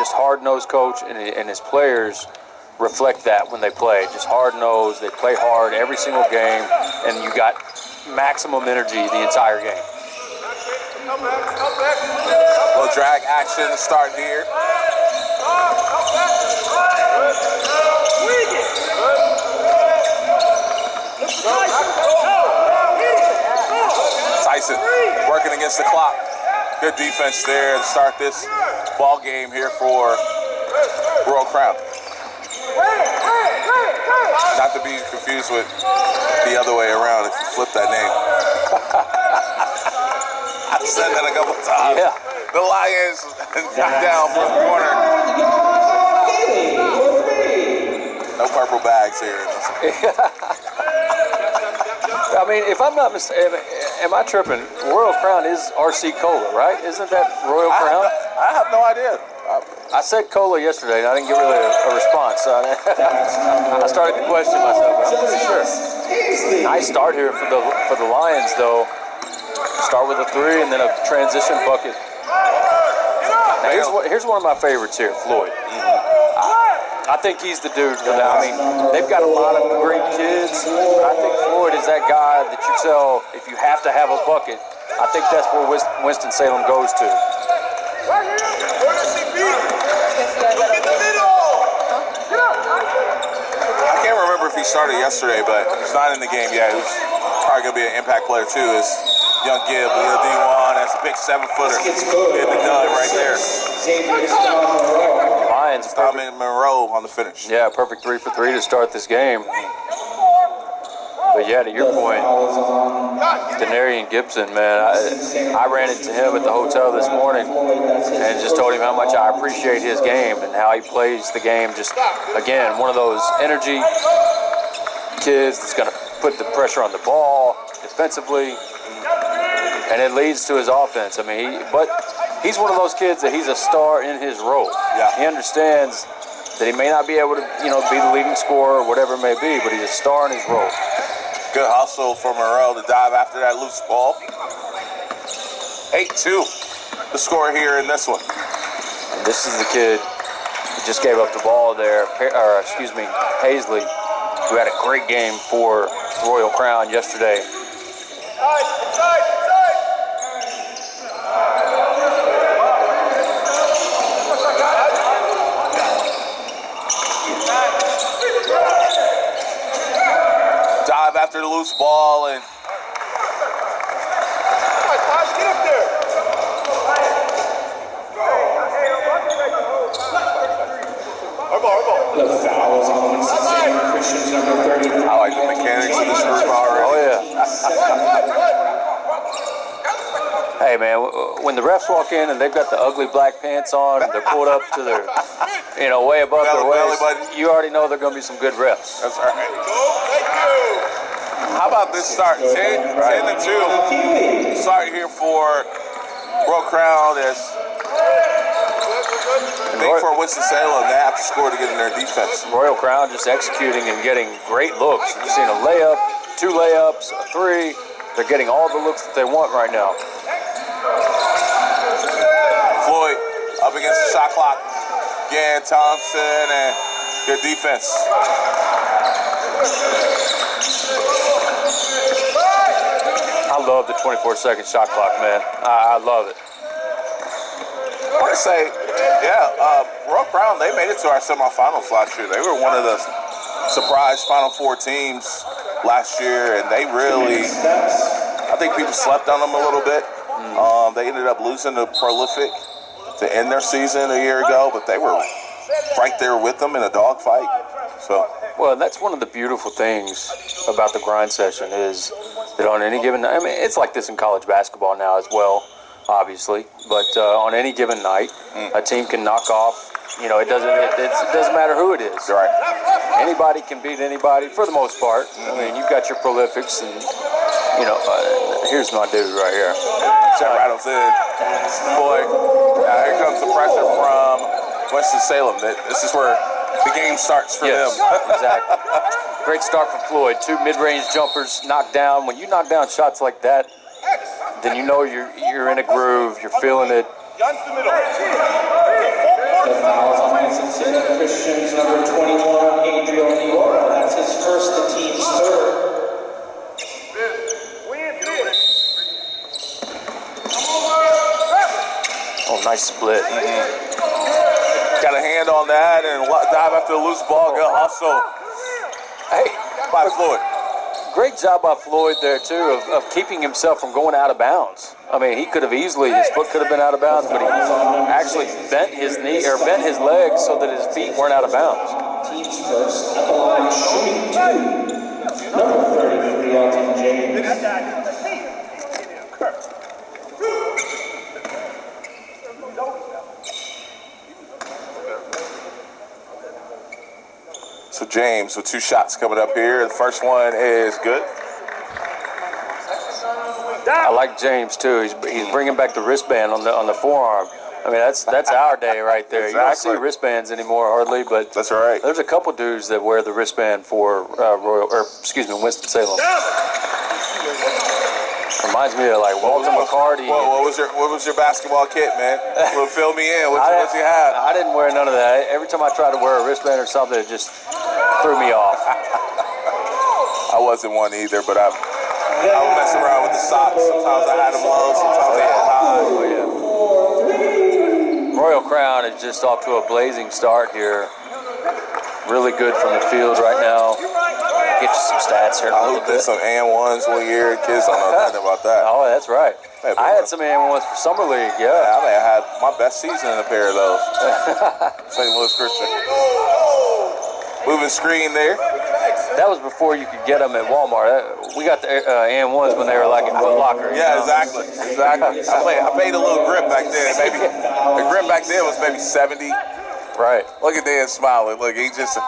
just hard-nosed coach, and his players reflect that when they play. Just hard-nosed. They play hard every single game, and you got maximum energy the entire game. Little drag action to start here. Tyson working against the clock. Good defense there to start this ball game here for Royal Crown. Not to be confused with the other way around if you flip that name. I've said that a couple times. Yeah. The Lions knocked down from the corner. No purple bags here. I mean, if I'm not mistaken, am I tripping? Royal Crown is RC Cola, right? Isn't that Royal Crown? I have no idea. I said cola yesterday, and I didn't get really a response. So I started to question myself, but I'm pretty sure. Nice start here for the Lions, though. Start with a 3 and then a transition bucket. Now, here's one of my favorites here, Floyd. I think he's the dude for that. I mean, they've got a lot of great kids, but I think Floyd is that guy that you tell if you have to have a bucket. I think that's where Winston-Salem goes to. I can't remember if he started yesterday, but he's not in the game yet. He's probably going to be an impact player, too. Is young Gibb, the D1, that's a big 7-footer. Getting the done right there. Lions, Monroe on the finish. Yeah, perfect 3 for 3 to start this game. But yeah, to your point, Denarian Gibson, man, I ran into him at the hotel this morning and just told him how much I appreciate his game and how he plays the game. Just, again, one of those energy kids that's going to put the pressure on the ball defensively, and it leads to his offense. I mean, but he's one of those kids that he's a star in his role. Yeah. He understands that he may not be able to, be the leading scorer or whatever it may be, but he's a star in his role. Good hustle for Monroe to dive after that loose ball. 8-2, the score here in this one. And this is the kid who just gave up the ball there, Paisley, who had a great game for Royal Crown yesterday. Dive after the loose ball and The foul is on Winston Christians number 30. I like the mechanics of this group already. Oh, yeah. Hey, man, when the refs walk in and they've got the ugly black pants on and they're pulled up to their, way above their waist, you already know they're going to be some good refs. That's all right. How about this start? 10-2. Start here for Royal Crown as I think for Winston-Salem, they have to score to get in their defense. Royal Crown just executing and getting great looks. You've seen a layup, 2 layups, a 3. They're getting all the looks that they want right now. Floyd up against the shot clock. Again, Thompson, and good defense. I love the 24-second shot clock, man. I love it. I want to say, Royal Crown, they made it to our semifinals last year. They were one of the surprise Final Four teams last year, and they really, I think people slept on them a little bit. They ended up losing to Prolific to end their season a year ago, but they were right there with them in a dogfight. So, well, that's one of the beautiful things about the grind session is that on any given night, it's like this in college basketball now as well, obviously, but on any given night, a team can knock off, it doesn't matter who it is. Right. Anybody can beat anybody for the most part. I mean, you've got your prolifics and, here's my dude right here. That rattles in. Boy, here comes the pressure from Winston-Salem. This is where the game starts for them. Exactly. Great start for Floyd. 2 mid-range jumpers knocked down. When you knock down shots like that, then you know you're in a groove. You're feeling it. The foul split. Got a hand on that and dive after the loose ball. Good hustle. Hey, by Floyd. Great job by Floyd there, too, of keeping himself from going out of bounds. I mean, he could have easily, his foot could have been out of bounds, but he actually bent his knee, or bent his legs so that his feet weren't out of bounds. Teams first at the line, shooting 2. Number 33, Elton James. So James with 2 shots coming up here. The first one is good. I like James too. He's bringing back the wristband on the forearm. I mean, that's our day right there. Exactly. You don't see wristbands anymore hardly, but that's all right. There's a couple dudes that wear the wristband for Winston Salem. Reminds me of like Walter McCarty. What was your basketball kit, man? Well, fill me in. What you have? I didn't wear none of that. Every time I tried to wear a wristband or something, it just threw me off. I wasn't one either, but I would mess around with the socks. Sometimes I had them low, sometimes I had them high. Oh, yeah. Royal Crown is just off to a blazing start here. Really good from the field right now. Get you some stats here in a little bit. Some and-ones 1 year. Kids don't know nothing about that. Oh, that's right. I had some and-ones for Summer League, yeah. I may have had my best season in a pair of those. St. Louis Christian. Moving screen there. That was before you could get them at Walmart. We got the and-ones when they were like in Foot Locker. Yeah, exactly. I paid a little grip back then. Maybe the grip back then was maybe 70. Right. Look at Dan smiling. Look, he just.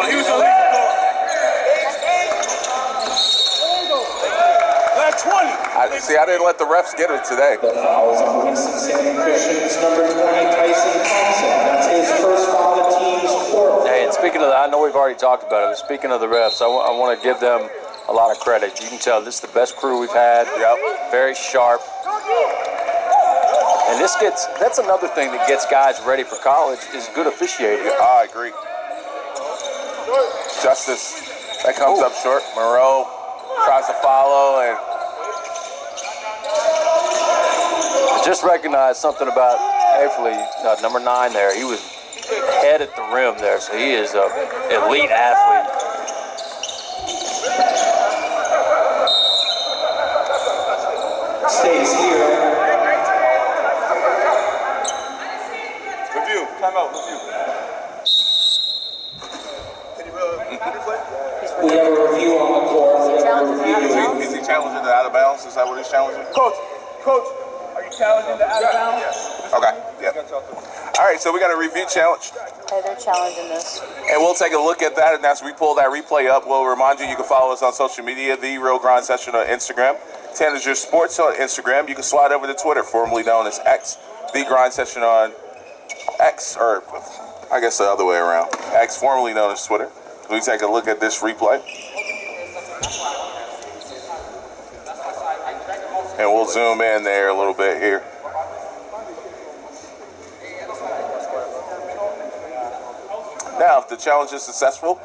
He was illegal. Last 20. I didn't let the refs get it today. The foul is on Winston Salem Christian's number 20, Tyson Thompson. That's his first foul, the team's 4th. Hey, and speaking of that, I know we've already talked about it, but speaking of the refs, I want to give them a lot of credit. You can tell this is the best crew we've had. Yep. Very sharp. And that's another thing that gets guys ready for college is good officiating. Yeah, I agree. Justice, that comes up short. Moreau tries to follow and just recognized something about Everly, number 9 there. He was head at the rim there, so he is an elite athlete. Stays here. Review. Time out. Review. We have a review on the court. Is he challenging the out of bounds? Is that what he's challenging? Coach, are you challenging the out of bounds? Yeah. Okay. Yeah. All right, so we got a review challenge. Okay, they're challenging this. And we'll take a look at that, and as we pull that replay up, we'll remind you can follow us on social media, The Real Grind Session on Instagram, Tanager Sports on Instagram. You can slide over to Twitter, formerly known as X, The Grind Session on X, or I guess the other way around. X, formerly known as Twitter. We take a look at this replay. And we'll zoom in there a little bit here. Now, if the challenge is successful,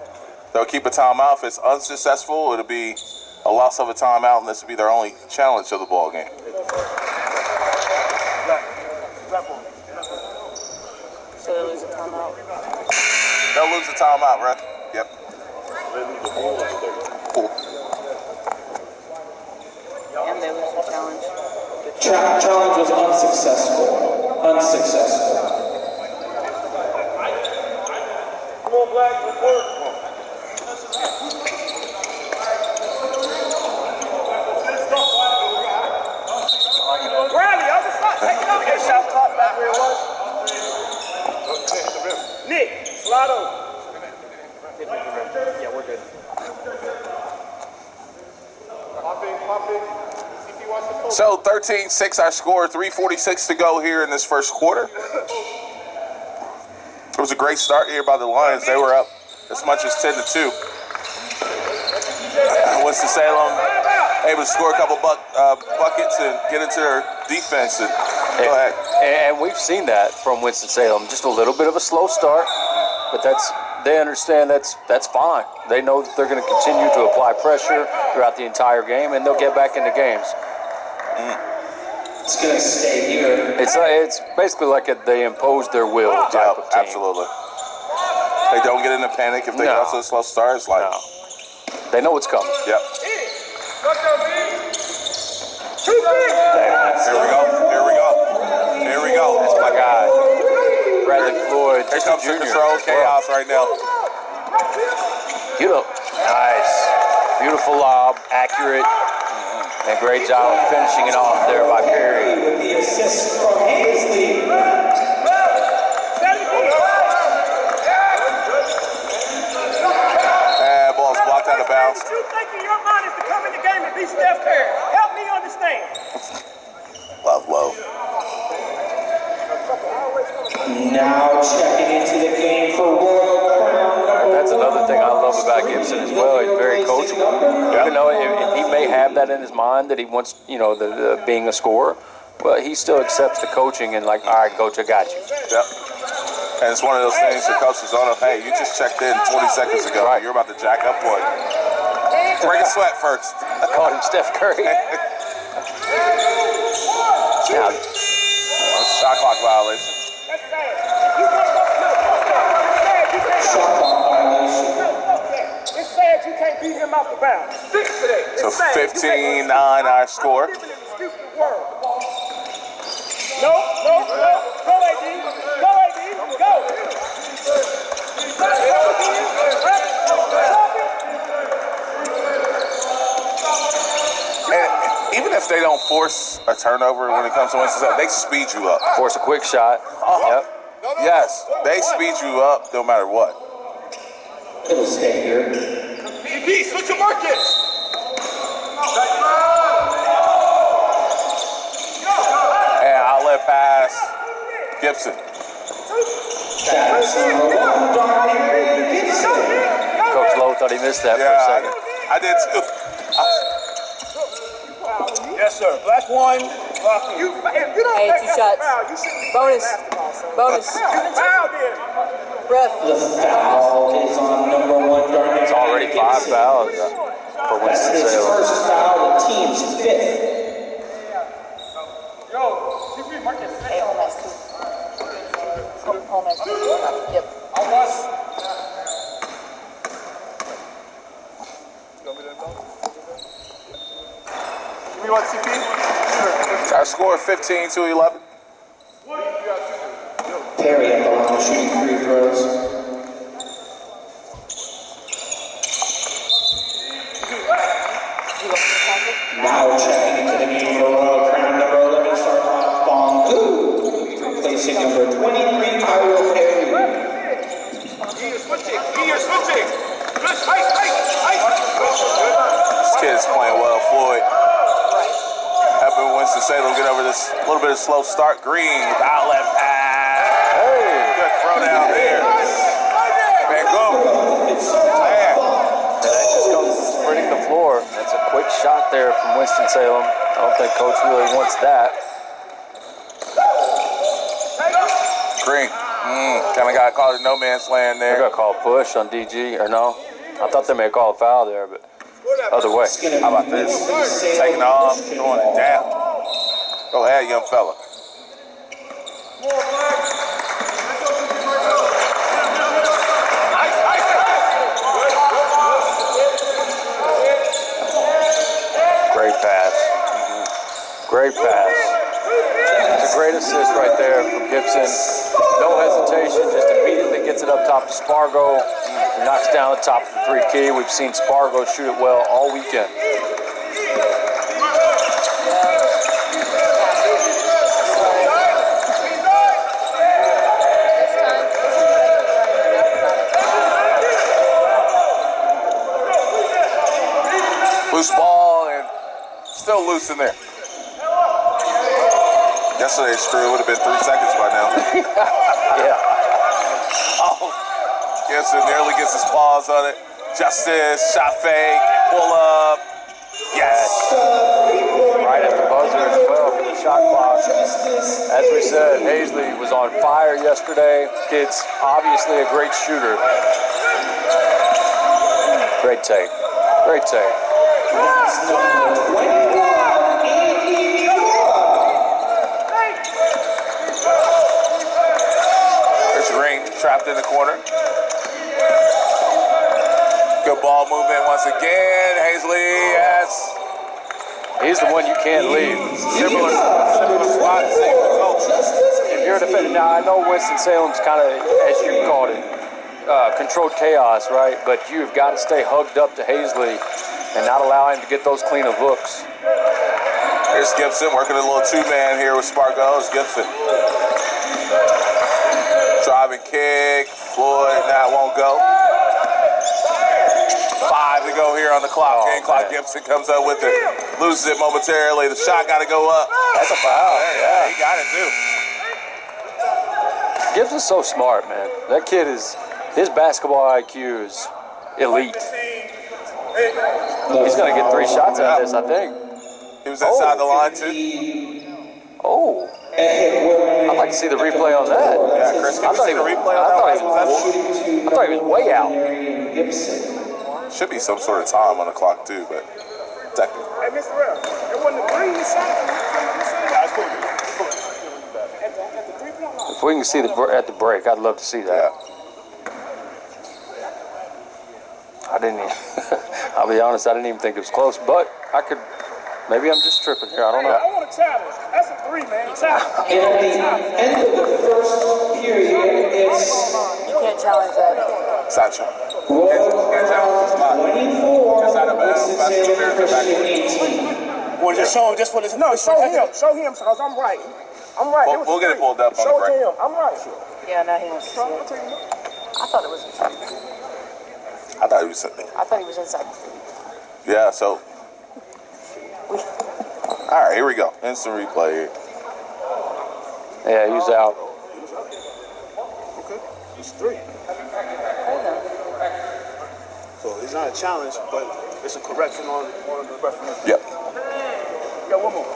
they'll keep a timeout. If it's unsuccessful, it'll be a loss of a timeout, and this will be their only challenge of the ball game. So they lose a timeout. They'll lose the timeout, right? Yep. Cool. And they lose the challenge. Challenge was unsuccessful. Come on, Black, let's work. Riley, on the spot, take it up. Okay, shot clock back where it was. Nick, slide over. Yeah, we're good. So 13-6 our score, 3:46 to go here in this first quarter. It was a great start here by the Lions. They were up as much as 10-2. Winston-Salem able to score a couple buckets and get into their defense. And go ahead. And we've seen that from Winston-Salem. Just a little bit of a slow start, but they understand that's fine. They know that they're going to continue to apply pressure throughout the entire game, and they'll get back into games. It's going to stay here. It's basically like they impose their will type of team. Absolutely. They don't get in a panic if they go to a slow start. It's like, they know what's coming. Yep. Here we go. That's my guy. Bradley Floyd. Here comes the controlled chaos right now. Nice. Beautiful lob, accurate, and great job of finishing it off there by Perry. With the assist from Hazley. And ball's blocked out of bounds. What you think in your mind is to come in the game and be Steph Curry? Help me understand. Low. Now checking into the game for Royal Crown. That's another thing I love about Gibson as well. He's very coachable. Even though if he may have that in his mind that he wants, the being a scorer, but he still accepts the coaching and like, all right, coach, I got you. Yep. And it's one of those things the coach is on. Hey, you just checked in 20 seconds ago. Right. You're about to jack up one. Break a sweat first. I called him Steph Curry. Now, shot clock violation. Shot clock violation. It's sad you can't beat him off the bounds. So 15-9 our score. No. Go, AD. Go. And even if they don't force a turnover when it comes to Winston, they speed you up. force a quick shot. Yep. Yes, they speed you up no matter what. It'll stay here. DP, switch your markets. And outlet pass, Gibson. That's number 1, Darnell Gibson. Coach Lowe thought he missed that for a second. I did too. Yes, sir. Black one. You don't Hey, make 2 that shots. foul. You shouldn't be Bonus. basketball, sir. Bonus. You fouled him. Ref. The foul is on number 1, Darnell. It's already 5 fouls for That's Winston his Salem. first foul, the team's 5th. Yo, DP, Marcus. Hey, home has 2. Home has 2. Yep. You want CP? Our score 15-11. Perry at the line shooting free throws. Now checking into the game for Royal Crown, number 11, Sarkhan Bongu. Replacing number 23, Tyler Perry. You're switching. Ice. This kid is playing well, Floyd. Helping Winston Salem get over this little bit of slow start. Green with outlet pass. Hey. Good throw down there. Man, go. Man. And that just goes spreading the floor. That's a quick shot there from Winston Salem. I don't think Coach really wants that. Green. Kind of got caught in no man's land They're there. going to call a push on DG, or no? I thought they may call a foul there, but other way. How about this? Taking off, throwing it down. Go ahead, young fella. Great pass. Great pass. It's a great assist right there from Gibson. No hesitation, just immediately gets it up top to Spargo. Knocks down the top of the 3 key. We've seen Spargo shoot it well all weekend. Loose ball and still loose in there. Yesterday's screw would have been 3 seconds by now. Yeah. Oh, Gibson nearly gets his paws on it. Justice, shot fake, pull up. Yes. Right at the buzzer as well for the shot clock. As we said, Hazley was on fire yesterday. Kid's obviously a great shooter. Great take. Great take. That's number 21, Andy York. trapped in the corner. Good ball movement once again. Hazley has. He's the one you can't leave. Similar spot, same result. If you're a defender, now I know Winston-Salem's kind of, as you called it, controlled chaos, right? But you've got to stay hugged up to Hazley and not allow him to get those clean of looks. Here's Gibson working a little two-man here with Spargos. Gibson. Driving kick. Floyd, that won't go. 5 to go here on the clock. Game clock. Gibson comes up with it. Loses it momentarily. The shot got to go up. That's a foul. Yeah, he got it too. Gibson's so smart, man. That kid is, his basketball IQ is elite. He's going to get 3 shots out of this, I think. He was inside the line too. Oh. I'd like to see the replay on that. Yeah, Chris, can you see the replay on that last possession? I thought he was way out. Should be some sort of time on the clock too, but technically. Hey, Mr. Rell, it wasn't a green shot. If we can see at the break, I'd love to see that. Yeah. I didn't even, I'll be honest, I didn't even think it was close, but I could, maybe I'm just tripping here, I don't know. I want to challenge. That's a 3, man. Challenge. And at the end of the first period, it's You can't challenge that. Sancho. Royal Crown 24, Winston-Salem Christian 18. Well, just show him just for this. No, show him. Show him because I'm right. I'm right. We'll get it pulled up on Show the it break. to him. I'm right. Yeah, now he wants to see it. I thought it was inside. I thought he was sitting there. I thought he was inside. Yeah, so. All right, here we go. Instant replay here. Yeah, he was out. Okay. It's 3. So it's not a challenge, but it's a correction on the referee. Yep. Yeah, one more.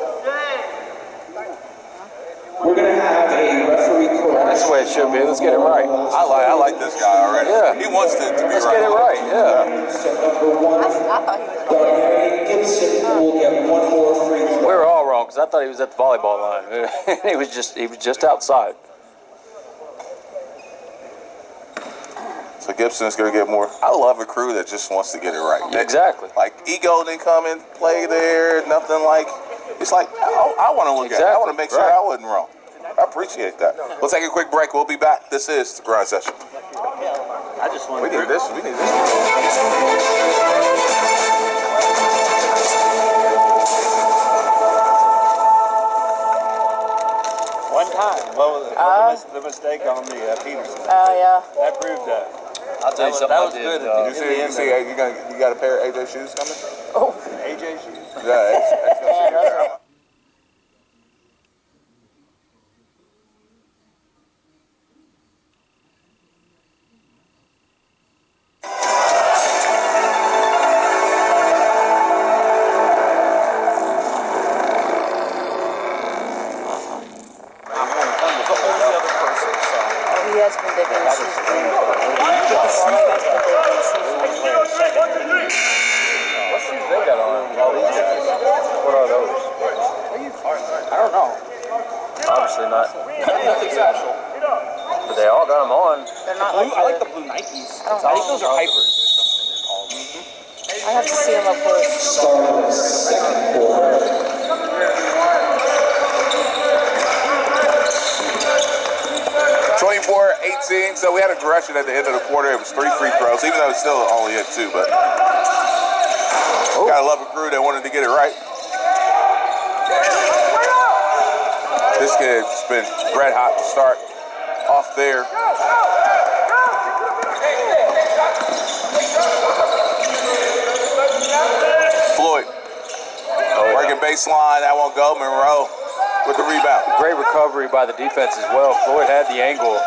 We're going to have a referee correction. That's the way it should be. Let's get it right. I like this guy already. Yeah. He wants it to be Let's right. get it right, yeah. So number 1, I thought he was Darnell Gibson will get one more free throw. We were all wrong because I thought he was at the volleyball line. he was just outside. So Gibson is going to get more. I love a crew that just wants to get it right. Exactly. Like, ego didn't come and play there, nothing like. It's like, I want to look at it. I want to make sure I wasn't wrong. I appreciate that. We'll take a quick break. We'll be back. This is the Grind Session. We need this. We need this. One time, the mistake on the Peterson. Oh, yeah. That proved that. I'll tell you something. That was good. You see, you got a pair of AJ shoes coming? Oh. AJ shoes. Yeah, it's Man, those are he has been digging his shoes. What shoes they got on? All these guys. What are those? I don't know. Obviously not. Nothing special. But they all got them on. They're not like I like the blue Nikes. I think those are hypers or something they're called. I have to see them up close. Start of the second quarter. 24-18, so we had a correction at the end of the quarter. It was 3 free throws, even though it's still only hit 2, but gotta love a crew that wanted to get it right. This kid's been red hot to start off there. Floyd, working baseline, that won't go. Monroe with the rebound. Great recovery by the defense as well. Floyd had the angle.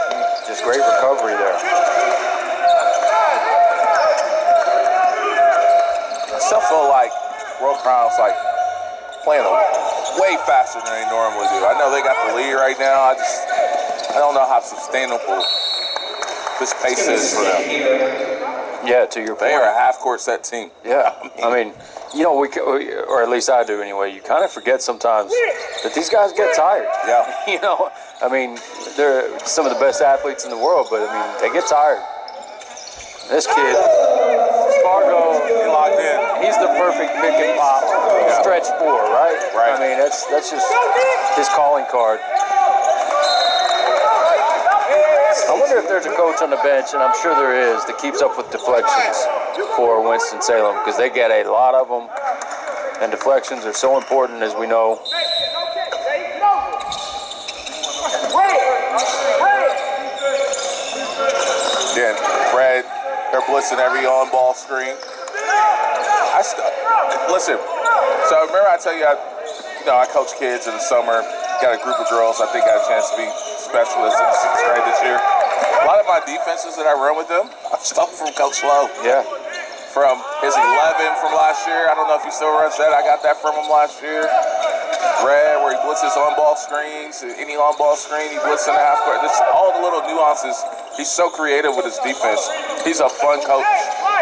Just great recovery there. I still feel like World Crown's like playing way faster than they normally do. I know they got the lead right now. I don't know how sustainable this pace is for them. Yeah, to your point. They are a half-court set team. Yeah, I mean, you know, or at least I do anyway, you kind of forget sometimes that these guys get tired. Yeah. You know, I mean, they're some of the best athletes in the world, but I mean, they get tired. This kid, Spargo, He locked in. he's the perfect pick and pop stretch four, right? Right. I mean, that's just his calling card. I wonder if there's a coach on the bench, and I'm sure there is, that keeps up with deflections for Winston-Salem, because they get a lot of them, and deflections are so important, as we know. Again, Red, they're blitzing every on-ball screen. Listen, so remember I tell you, I coach kids in the summer, got a group of girls I think got a chance to be specialists in the 6th grade this year. A lot of my defenses that I run with them, I stole from Coach Lowe. Yeah. From his 11 from last year. I don't know if he still runs that. I got that from him last year. Red, where he blitzes on-ball screens. Any on-ball screen, he blitzes in the half court. Just all the little nuances. He's so creative with his defense. He's a fun coach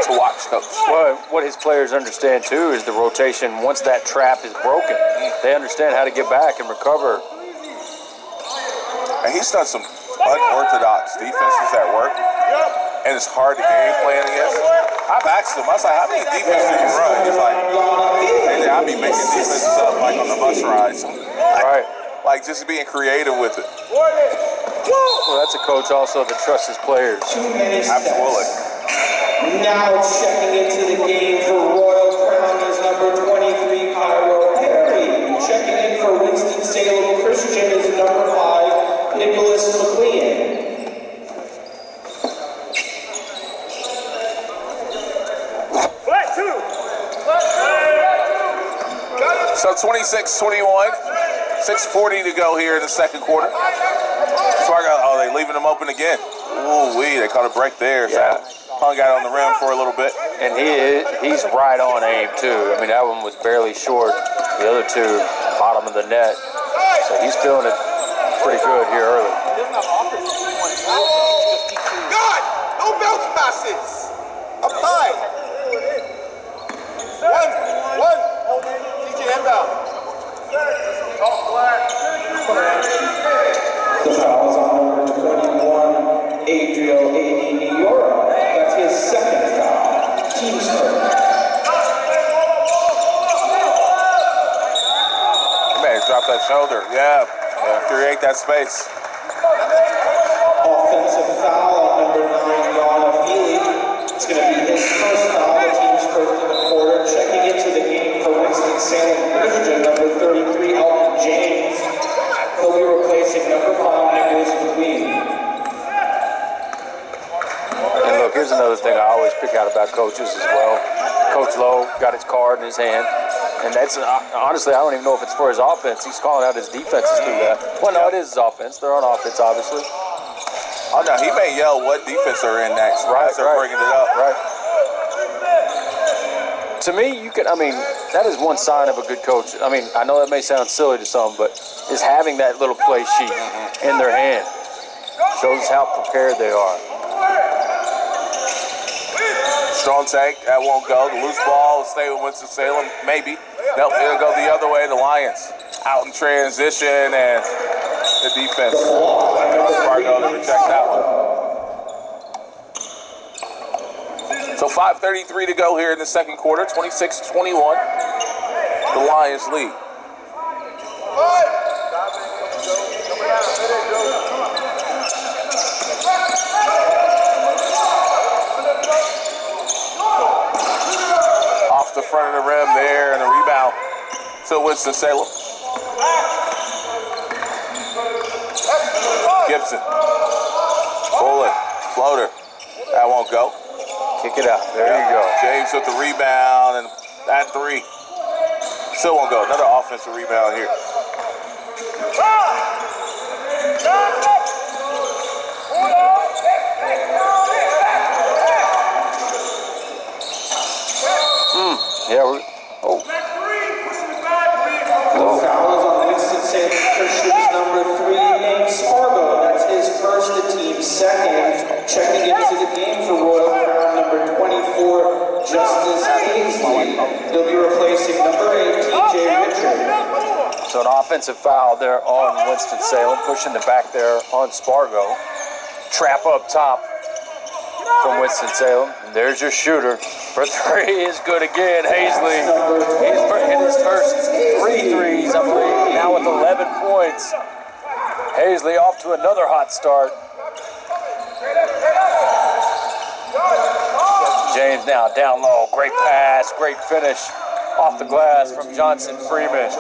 to watch, coach. Well, what his players understand, too, is the rotation. Once that trap is broken, they understand how to get back and recover. And he's done some unorthodox defenses that work. And it's hard to game plan against. I've asked him, I was like, how many defenses do you run? He's like, hey, I'll be making defenses up like on the bus rides. Right. Like just being creative with it. Well, that's a coach also that trusts his players. Absolutely. Now checking into the game for Royal Crown is number 23, Pyro Perry. Checking in for Winston-Salem Christian is number 5, Nicholas McLean. So 26-21, 6:40 to go here in the second quarter. Oh, they leaving them open again. Ooh, they caught a break there. Yeah. So Hung got on the rim for a little bit. And he's right on aim, too. I mean, that one was barely short. The other two, bottom of the net. So he's feeling it pretty good here early. God! No bounce passes! Up high! One! TJ inbound. The foul is on number 21, Adriel Niora. That's his second foul. Team's first. Man, drop that shoulder. Yeah. Create that space. Offensive foul on number 9, Yana Feely. It's going to be his first foul, the team's first in the quarter. Checking into the game for Winston-Salem Christian, number 33, Elton James. He'll be replacing number 5, Nicholas McLean. And look, here's another thing I always pick out about coaches as well. Coach Lowe got his card in his hand. And that's, honestly, I don't even know if it's for his offense. He's calling out his defenses through that. Well, no, it is his offense. They're on offense, obviously. Oh, no, he may yell what defense they're in next. Right, as they're bringing it up. Right. To me, that is one sign of a good coach. I mean, I know that may sound silly to some, but is having that little play sheet in their hand shows how prepared they are. Strong take, that won't go. The loose ball will stay with Winston-Salem, maybe. Nope, it'll go the other way. The Lions out in transition, and the defense. Fargo to reject that one. So 5:33 to go here in the second quarter, 26-21. The Lions lead. Off the front of the rim there, and a rebound to Winston-Salem. Gibson. Bullet. Floater. That won't go. Kick it out. There you go. James with the rebound, and that three. Still won't go. Another offensive rebound here. Yeah, oh. The foul is on Winston-Salem Christian's number 3, named Spargo. That's his first, the team's second. Checking into the game for Royal Crown, number 24, Justice Paisley. He'll be replacing number 8, TJ Richard. So an Offensive foul there on Winston-Salem, pushing the back there on Spargo. Trap up top from Winston-Salem. And there's your shooter for three. Is good again. Hazley. He's hit his first 3 threes, I believe. Now with 11 points. Hazley off to another hot start. James now down low. Great pass. Great finish off the glass from Johnson Freeman.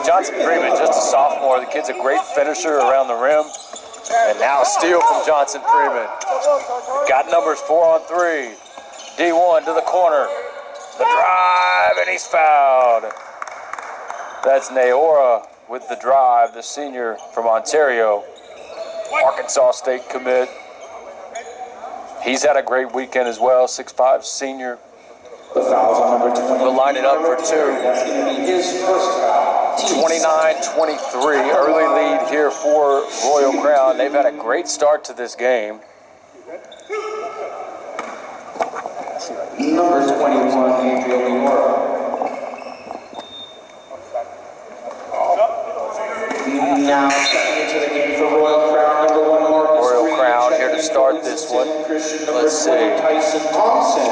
Johnson Freeman, just a sophomore. The kid's a great finisher around the rim. And now a steal from Johnson Freeman. Got numbers 4 on 3. D1 to the corner. The drive, and he's fouled. That's Naora with the drive, the senior from Ontario. Arkansas State commit. He's had a great weekend as well, 6'5", senior. The foul's on number 20. We'll line it up for 2. That's going to be his first foul. 29-23, early lead here for Royal Crown. They've had a great start to this game. Number 21, Adriel Leora. Now stepping into the game for Royal Crown, number 1, Marcus Royal Green. Crown here to start this one. Let's see. Tyson Thompson.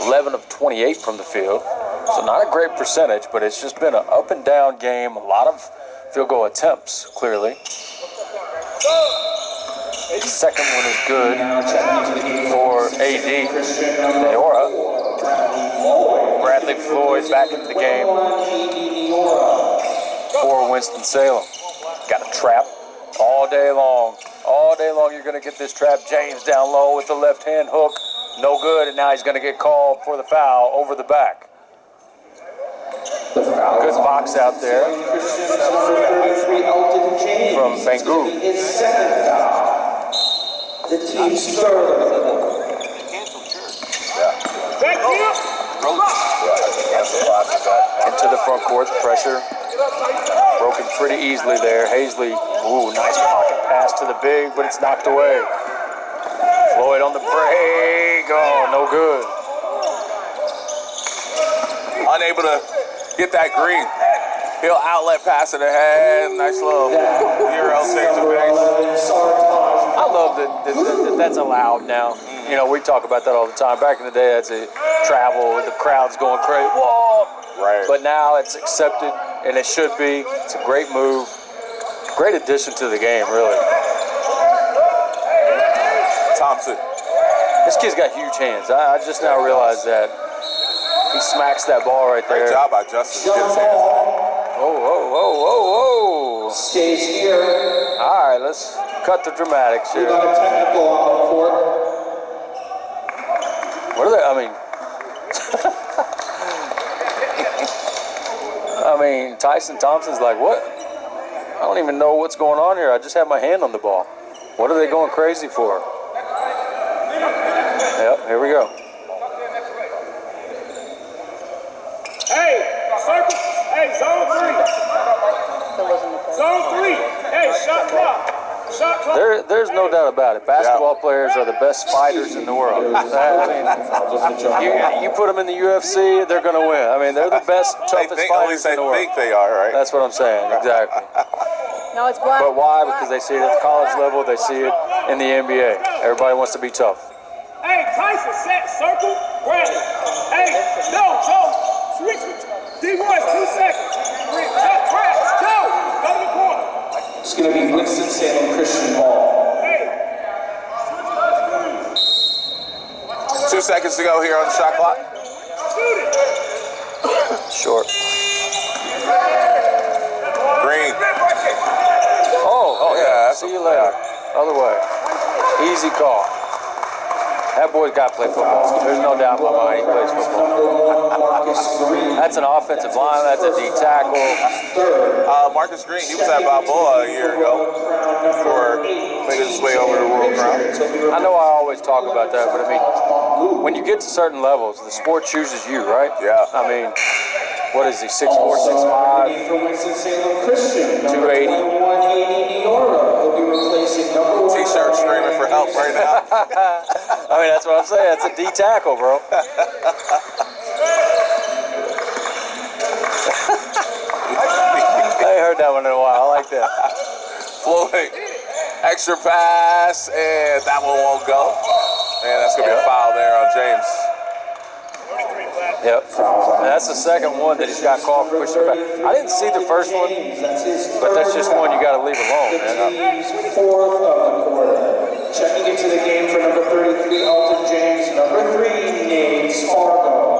11 of 28 from the field. So not a great percentage, but it's just been an up and down game. A lot of field goal attempts, clearly. Second one is good for AD Naora. Bradley Floyd back into the game for Winston-Salem. Got a trap all day long. All day long you're going to get this trap. James down low with the left hand hook. No good, and now he's going to get called for the foul over the back. Good box out there from Bangu. His second foul. The team's third. Into the front court, pressure. Broken pretty easily there. Hazley, ooh, nice pocket pass to the big, but it's knocked away. Floyd on the break. Oh, no good. Unable to get that green. He'll outlet pass to the head. Nice little Euro takes a base. I love that that's allowed now. You know, we talk about that all the time. Back in the day, that's a travel, the crowd's going crazy. Whoa! Right. But now it's accepted, and it should be. It's a great move. Great addition to the game, really. Thompson. This kid's got huge hands. I just now realized that. He smacks that ball right there. Great job by Justin. Whoa. Stays here. All right, let's cut the dramatics We here. got a technical on the court. What are they? I mean, Tyson Thompson's like, what? I don't even know what's going on here. I just have my hand on the ball. What are they going crazy for? Yep, here we go. Hey, circle. Hey, zone 3. Zone 3. Hey, shot clock. Shot clock. There's no doubt about it. Basketball players are the best fighters in the world. I mean, you put them in the UFC, they're going to win. I mean, they're the best, toughest fighters in the world. They think they are, right? That's what I'm saying, exactly. No, it's black. But why? Because they see it at the college level, they see it in the NBA. Everybody wants to be tough. Hey, Tyson, set, circle, grab it. Hey, no, Joe, switch it. D1, 2 seconds. Crash, go. Go to the corner. It's going to be Winston-Salem Christian ball. Hey. 2 seconds to go here on the shot clock. Shoot it. Short. Green. Oh yeah. that's See you later. Other way. Easy call. That boy's got to play football. There's no doubt in my mind he plays football. That's an offensive line. That's a D tackle. Marcus Green, he was at Balboa a year ago before making his way over to World Crown. I know I always talk about that, but I mean, when you get to certain levels, the sport chooses you, right? Yeah. I mean, what is he, 6'4", 6'5"? 280. T-shirt screaming for help right now. I mean, that's what I'm saying. That's a D tackle, bro. Hey, heard that one in a while. I like that. Floyd, extra pass, and that one won't go. And that's going to be a foul there on James. Yep. And that's the second one that he's got called for pushing back. I didn't see the first one, but that's just one you got to leave alone, man. Fourth of the quarter. Checking into the game for number 33, Alton James. Number 3, Nate Spargo.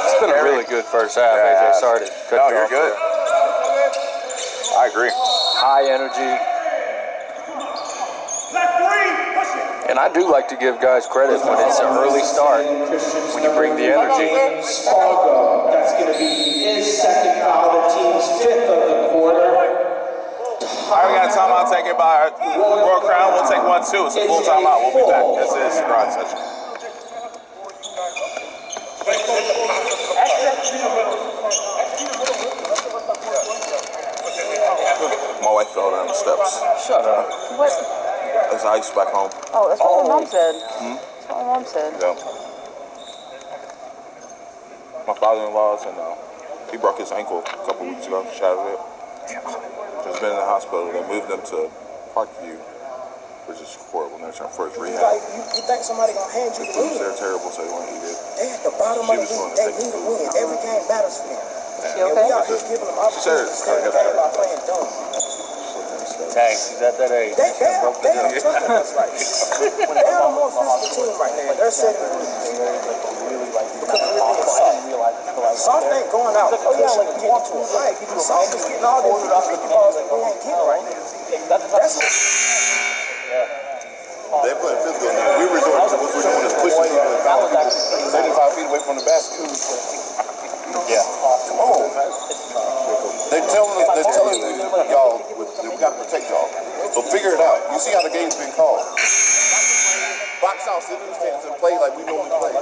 It's been a really good first half, AJ. Sorry to cut No, you you're off good. there. I agree. High energy. And I do like to give guys credit when it's an early start, when you bring the energy. Spargo, that's going to be his second foul, the team's 5th of the quarter. All right, we got a timeout taken by Royal Crown. We'll take one, too. It's a full timeout. We'll be back. This is Grind Session. My wife fell down the steps. Shut up. What? There's ice back home. Oh, that's what my mom said. That's what my mom said. Yeah. My father-in-law's and he broke his ankle a couple weeks ago, shattered it. He's been in the hospital. They moved him to Parkview, which is horrible. They're trying for his rehab. You think somebody gonna hand you The food? foods there are terrible, so they want to eat it. They at the bottom of the league. They need to win. Every game matters for them. She okay? We out here giving them opportunities to stay game by playing dumb. Thanks. He's at that age. They don't trust us right now. They're a more physical team right now. They're setting the because of really excited. Soft ain't going out. Oh yeah, like you want to. Right. Soft is getting all this because we ain't getting right now. That's They playing physical now. We resort to what we're doing is pushing people 75 feet away from the basket. Yeah. Come on, man. They're telling y'all that we got to protect y'all. So figure it out. You see how the game's been called. Box out, sit in the stands, and play like we normally play.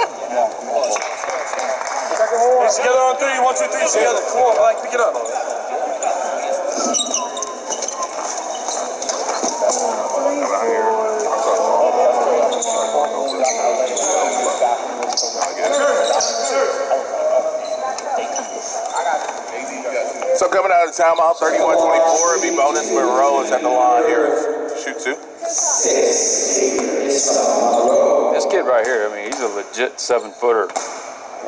It's together on 3. 1, 2, 3 together. Come on, Mike. Pick it up. So coming out of the timeout, 31-24, it'd be bonus. Monroe is at the line here. Shoot 2. This kid right here, I mean, he's a legit 7-footer.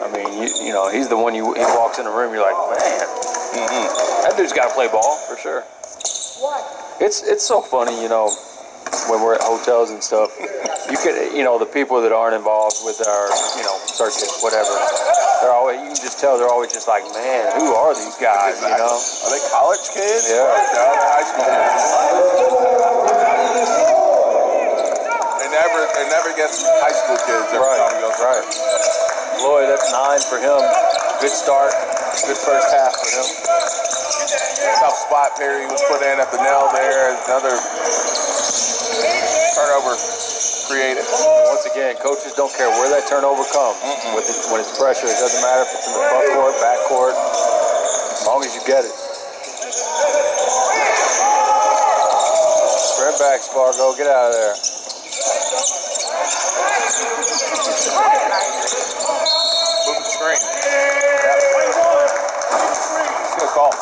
I mean, you know, he's the one he walks in the room, you're like, man, that dude's got to play ball for sure. It's so funny, you know, when we're at hotels and stuff. You could, you know, the people that aren't involved with our, you know, circuit, whatever. They're always, you can just tell they're always just like, man, who are these guys? You know? Are they college kids? Yeah. No, they're high school kids. They never get high school kids every time we go. Right. Floyd, that's 9 for him. Good start. Good first half for him. Tough spot Perry was put in at the nail there. Another turnover created. Once again, coaches don't care where that turnover comes. When it's pressure, it doesn't matter if it's in the front court, back court, as long as you get it. Spread back, Spargo. Get out of there. Move the screen. Good call.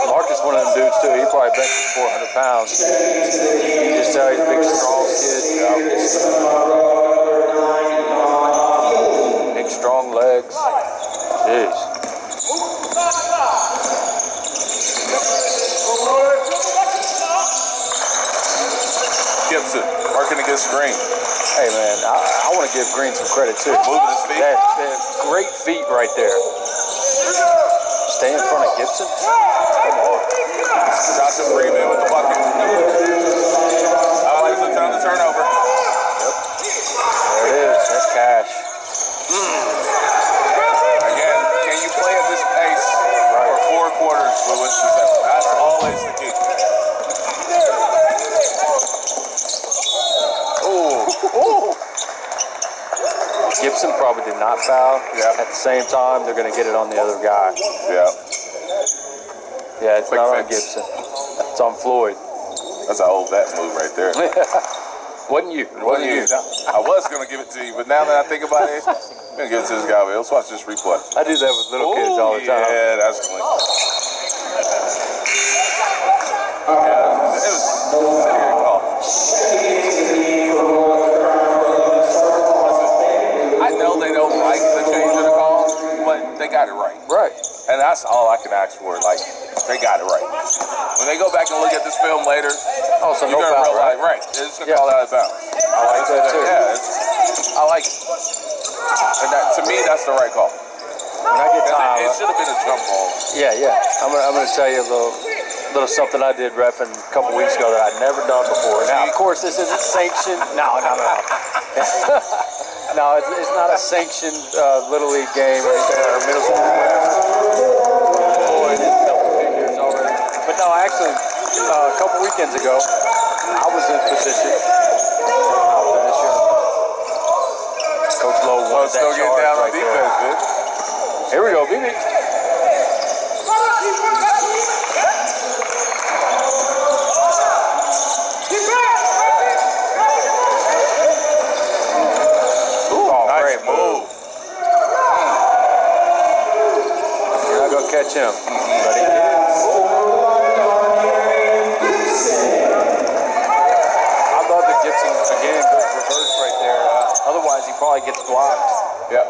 Marcus, one of them dudes too. He probably benches 400 pounds. You just tell he's a big, strong kid. Big, strong legs. Jeez. Gibson working against Green. Hey man, I want to give Green some credit too. Moving his feet. That great feet right there. Stay in front of Gibson. Come on. Joshua Freeman with the bucket. There's a ton of turnover. Yep. There it is. That's cash. Again, can you play at this pace for 4 quarters with Winston Salem? That's always the key. Gibson probably did not foul. Yeah. At the same time, they're going to get it on the other guy. Yeah. Yeah, it's Quick not on fix. Gibson. It's on Floyd. That's an old vet move right there. Wasn't you? Wasn't you? I was going to give it to you, but now that I think about it, I'm going to give it to this guy. Let's watch this replay. I do that with little kids all the time. Yeah, that's clean. It was a good call. I know they don't like the change of the call, but they got it right. Right. And that's all I can ask for. Like, they got it right. When they go back and look at this film later, Oh, so you're no going to foul, realize, right? right, it's going to call out of bounds. I like that too. Yeah, I like it. And that, to me, that's the right call. When I get time, It should have been a jump ball. yeah. I'm gonna tell you a little something I did reffing a couple weeks ago that I'd never done before. Now, of course, this isn't sanctioned. No. No, it's not a sanctioned Little League game or middle school. Boy, it's double figures already. But no, actually, a couple weekends ago, I was in position. I'll finish here. Coach Lowe won that Still getting charge down on right there. defense, man. Here we go, BB. Nice move. You're not going to catch him. But he is. I love that Gibson, again, goes reverse right there. Otherwise, he probably gets blocked. Yeah.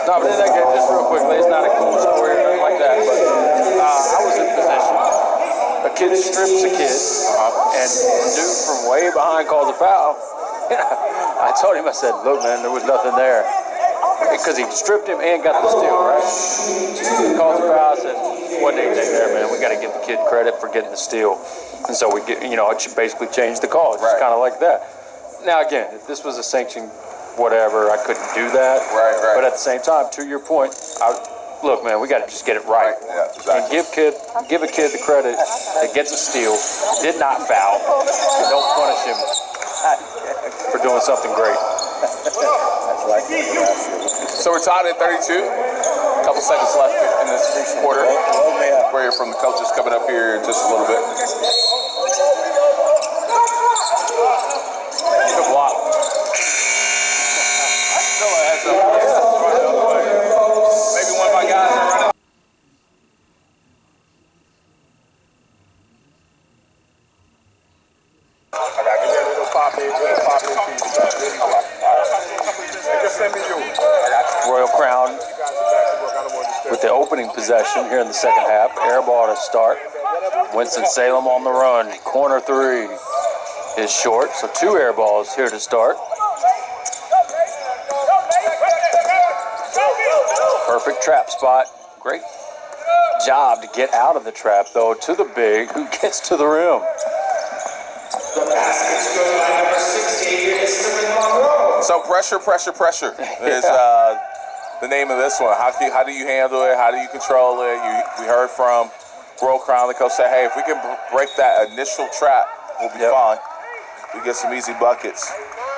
No, but in that game, just real quickly, it's not a cool story or anything like that, but I was in possession. A kid strips a kid, and the dude from way behind calls a foul. I told him, I said, look, man, there was nothing there. Because he stripped him and got the steal, right? He calls a foul, I said, wasn't anything there, man. We got to give the kid credit for getting the steal. And so we get, it basically changed the call. It's just kind of like that. Now, again, if this was a sanctioned whatever, I couldn't do that. Right. But at the same time, to your point, look, man, we got to just get it right. Yeah, exactly. And give a kid the credit that gets a steal, did not foul, and don't punish him for doing something great. So we're tied at 32. A couple seconds left in this quarter. We'll hear from the coaches coming up here in just a little bit. Good block. Still a heads up. Maybe one of my guys are running. I got to get a little pop in. Just send me yours. Royal Crown with the opening possession here in the second half. Air ball to start. Winston-Salem on the run. Corner three is short, so 2 air balls here to start. Perfect trap spot. Great job to get out of the trap, though, to the big, who gets to the rim. So pressure is the name of this one. How do you handle it? How do you control it? We heard from Royal Crown, the coach said, hey, if we can break that initial trap, we'll be fine. We get some easy buckets.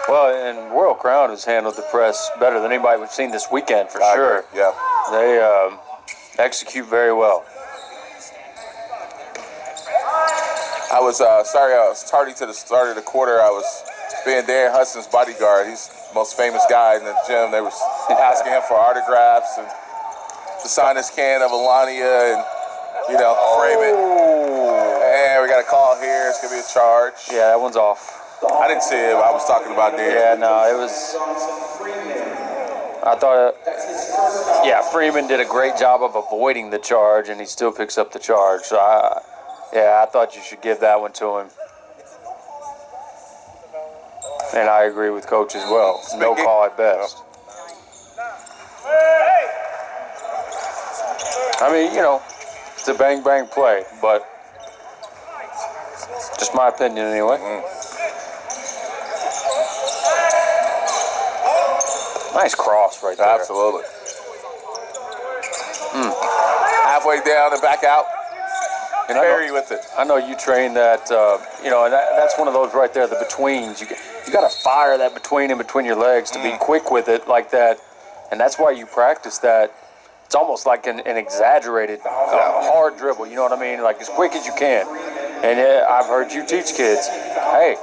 Well, and Royal Crown has handled the press better than anybody we've seen this weekend, for sure. Yeah. They execute very well. I was tardy to the start of the quarter. I was being Darren Hudson's bodyguard. He's the most famous guy in the gym. They was asking him for autographs and to sign his can of Alania and, frame it. And we got a call here. It's going to be a charge. Yeah, that one's off. I didn't see it. I was talking about Darren. Yeah, no, it was... I thought... Freeman did a great job of avoiding the charge, and he still picks up the charge. So, I thought you should give that one to him. And I agree with Coach as well. No call at best. I mean, it's a bang-bang play, but just my opinion anyway. Nice cross right there. Absolutely. Halfway down and back out. And Perry with it. I know you train that, and that's one of those right there, the betweens. You got to fire that between your legs to be quick with it like that. And that's why you practice that. It's almost like an exaggerated, hard dribble. You know what I mean? Like as quick as you can. And I've heard you teach kids, hey,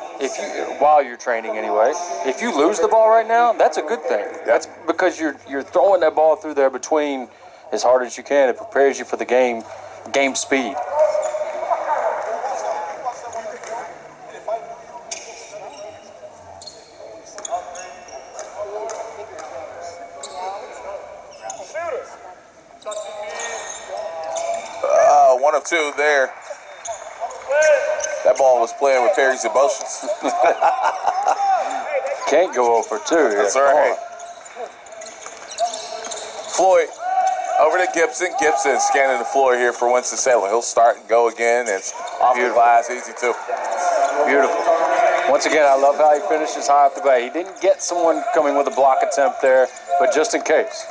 while you're training anyway, if you lose the ball right now, that's a good thing. That's because you're throwing that ball through there between as hard as you can. It prepares you for the game speed. One of two there. That ball was playing with Perry's emotions. Can't go 0 for 2 here. That's right. Floyd over to Gibson. Gibson scanning the floor here for Winston-Salem. He'll start and go again. And it's off the glass, easy too. Beautiful. Once again, I love how he finishes high off the bat. He didn't get someone coming with a block attempt there, but just in case.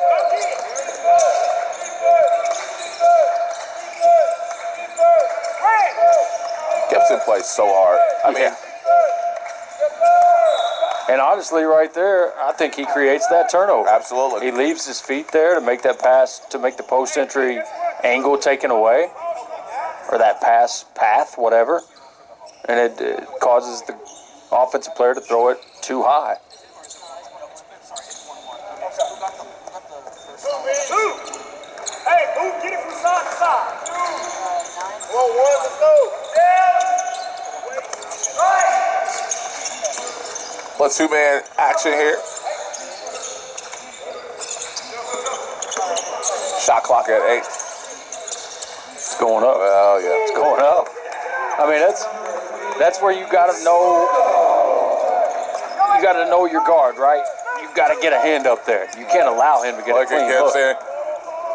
Gibson plays so hard. I mean, and honestly, right there, I think he creates that turnover. Absolutely. He leaves his feet there to make that pass, to make the post-entry angle taken away, or that pass path, whatever, and it causes the offensive player to throw it too high. Hey, move, get it from side to side. Come on, one, let's go. let's two-man action here. Shot clock at 8. It's going up. Well, yeah. It's going up. I mean, that's where you got to know. You got to know your guard, right? You got to get a hand up there. You can't allow him to get a clean hook.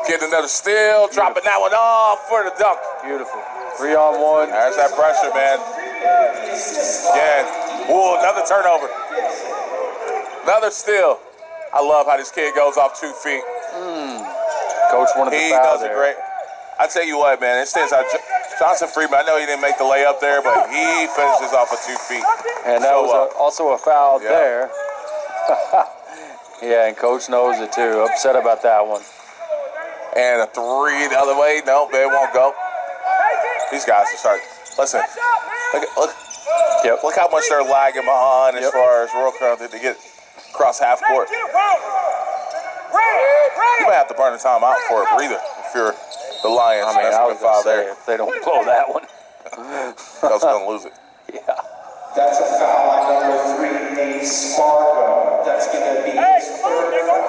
Getting another steal, dropping that one off for the dunk. Beautiful. 3-on-1. There's that pressure, man. Yeah. Ooh, another turnover. Another steal. I love how this kid goes off 2 feet. Coach wanted the foul does there. it great. I tell you what, man, it stands out. Johnson Freeman, I know he didn't make the layup there, but he finishes off of 2 feet. And that was also a foul there. Yeah, and Coach knows it too. Upset about that one. And a 3 the other way. Nope, they won't go. These guys are starting. Listen, look how much they're lagging behind as far as Royal Crown to get across half court. You might have to burn the time out for a breather if you're the Lions. I mean, I was foul there. If they don't blow that one. I was going to lose it. Yeah. That's a foul on number 3, Nate Spargo. That's going to be his third foul.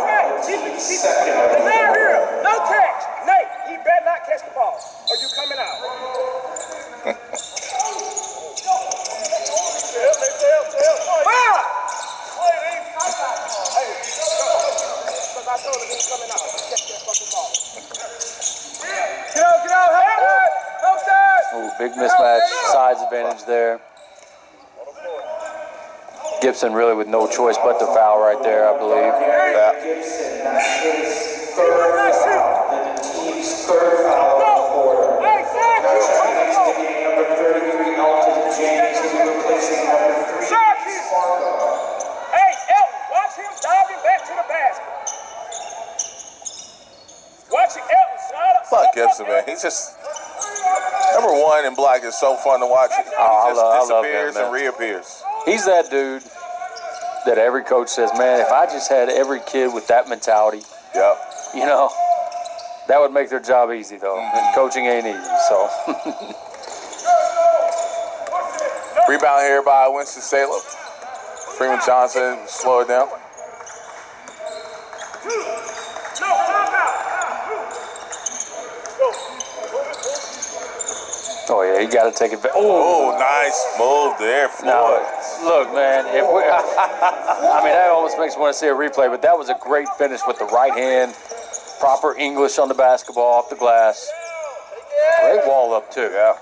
Second of the Now here, no catch. Nate, he better not catch the ball. Or you coming out. Foul! Because I told him he's coming out. Catch that fucking ball. Get out, Ooh, big mismatch, size advantage there. Gibson really with no choice but to foul right there, I believe. Gibson, that's his third foul. The team's third foul of the quarter. Now checking into the game, number 33, Elton James, who is replacing number 3, Spargo. Hey, Elton, watch him diving back to the basket. Watch it, Elton, slide up. Fuck Gibson, man. He's just number 1 in black is so fun to watch. He just disappears and reappears. He's that dude that every coach says, man, if I just had every kid with that mentality, you know, that would make their job easy, though. And coaching ain't easy, so. Rebound here by Winston-Salem. Freeman Johnson, slow it down. Oh, yeah, you got to take it back. Oh, nice move there, Floyd. Now, look, man, if we, I mean, that almost makes me want to see a replay, but that was a great finish with the right hand, proper English on the basketball, off the glass. Great wall up, too. The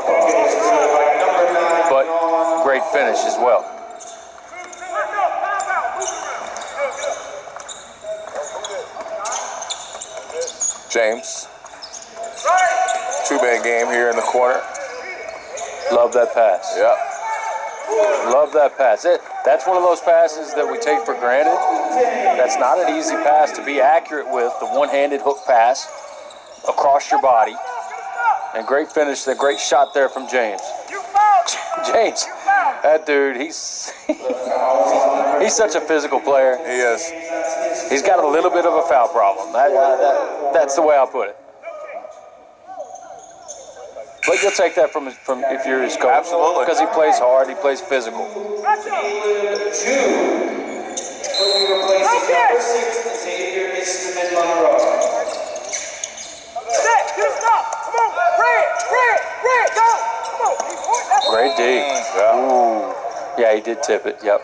bucket is good by number 9. But great finish as well. James. 2-man game here in the corner. Love that pass. Yep. Love that pass. That's one of those passes that we take for granted. That's not an easy pass to be accurate with, the one-handed hook pass across your body. And great finish, the great shot there from James. James, that dude, he's such a physical player. He is. He's got a little bit of a foul problem. That's the way I'll put it. But you'll take that from if you're his coach. Absolutely. Because he plays hard, he plays physical. Great D. Yeah. Ooh. Yeah, he did tip it. Yep.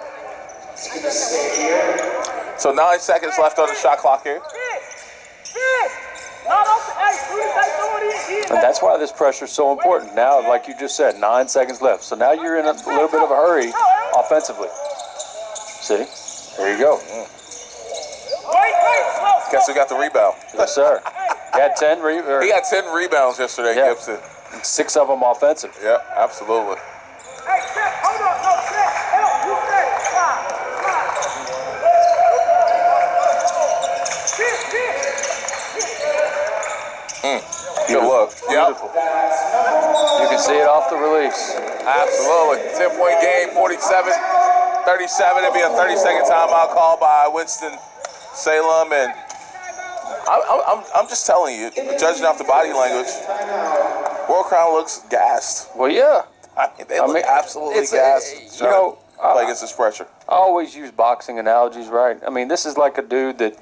So 9 seconds left on the shot clock here. And that's why this pressure is so important. Now, like you just said, 9 seconds left. So now you're in a little bit of a hurry offensively. See? There you go. Guess who got the rebound? Yes, sir. He had 10 rebounds. He got 10 rebounds yesterday, Yeah. Gibson. 6 of them offensive. Yeah, absolutely. Good look. Beautiful. You can see it off the release. Absolutely. 10-point game, 47-37. It'll be a 30-second timeout called by Winston Salem. And I'm just telling you, judging off the body language, World Crown looks gassed. Well, yeah. They look absolutely gassed. Play against this pressure. I always use boxing analogies, right? I mean, this is like a dude that,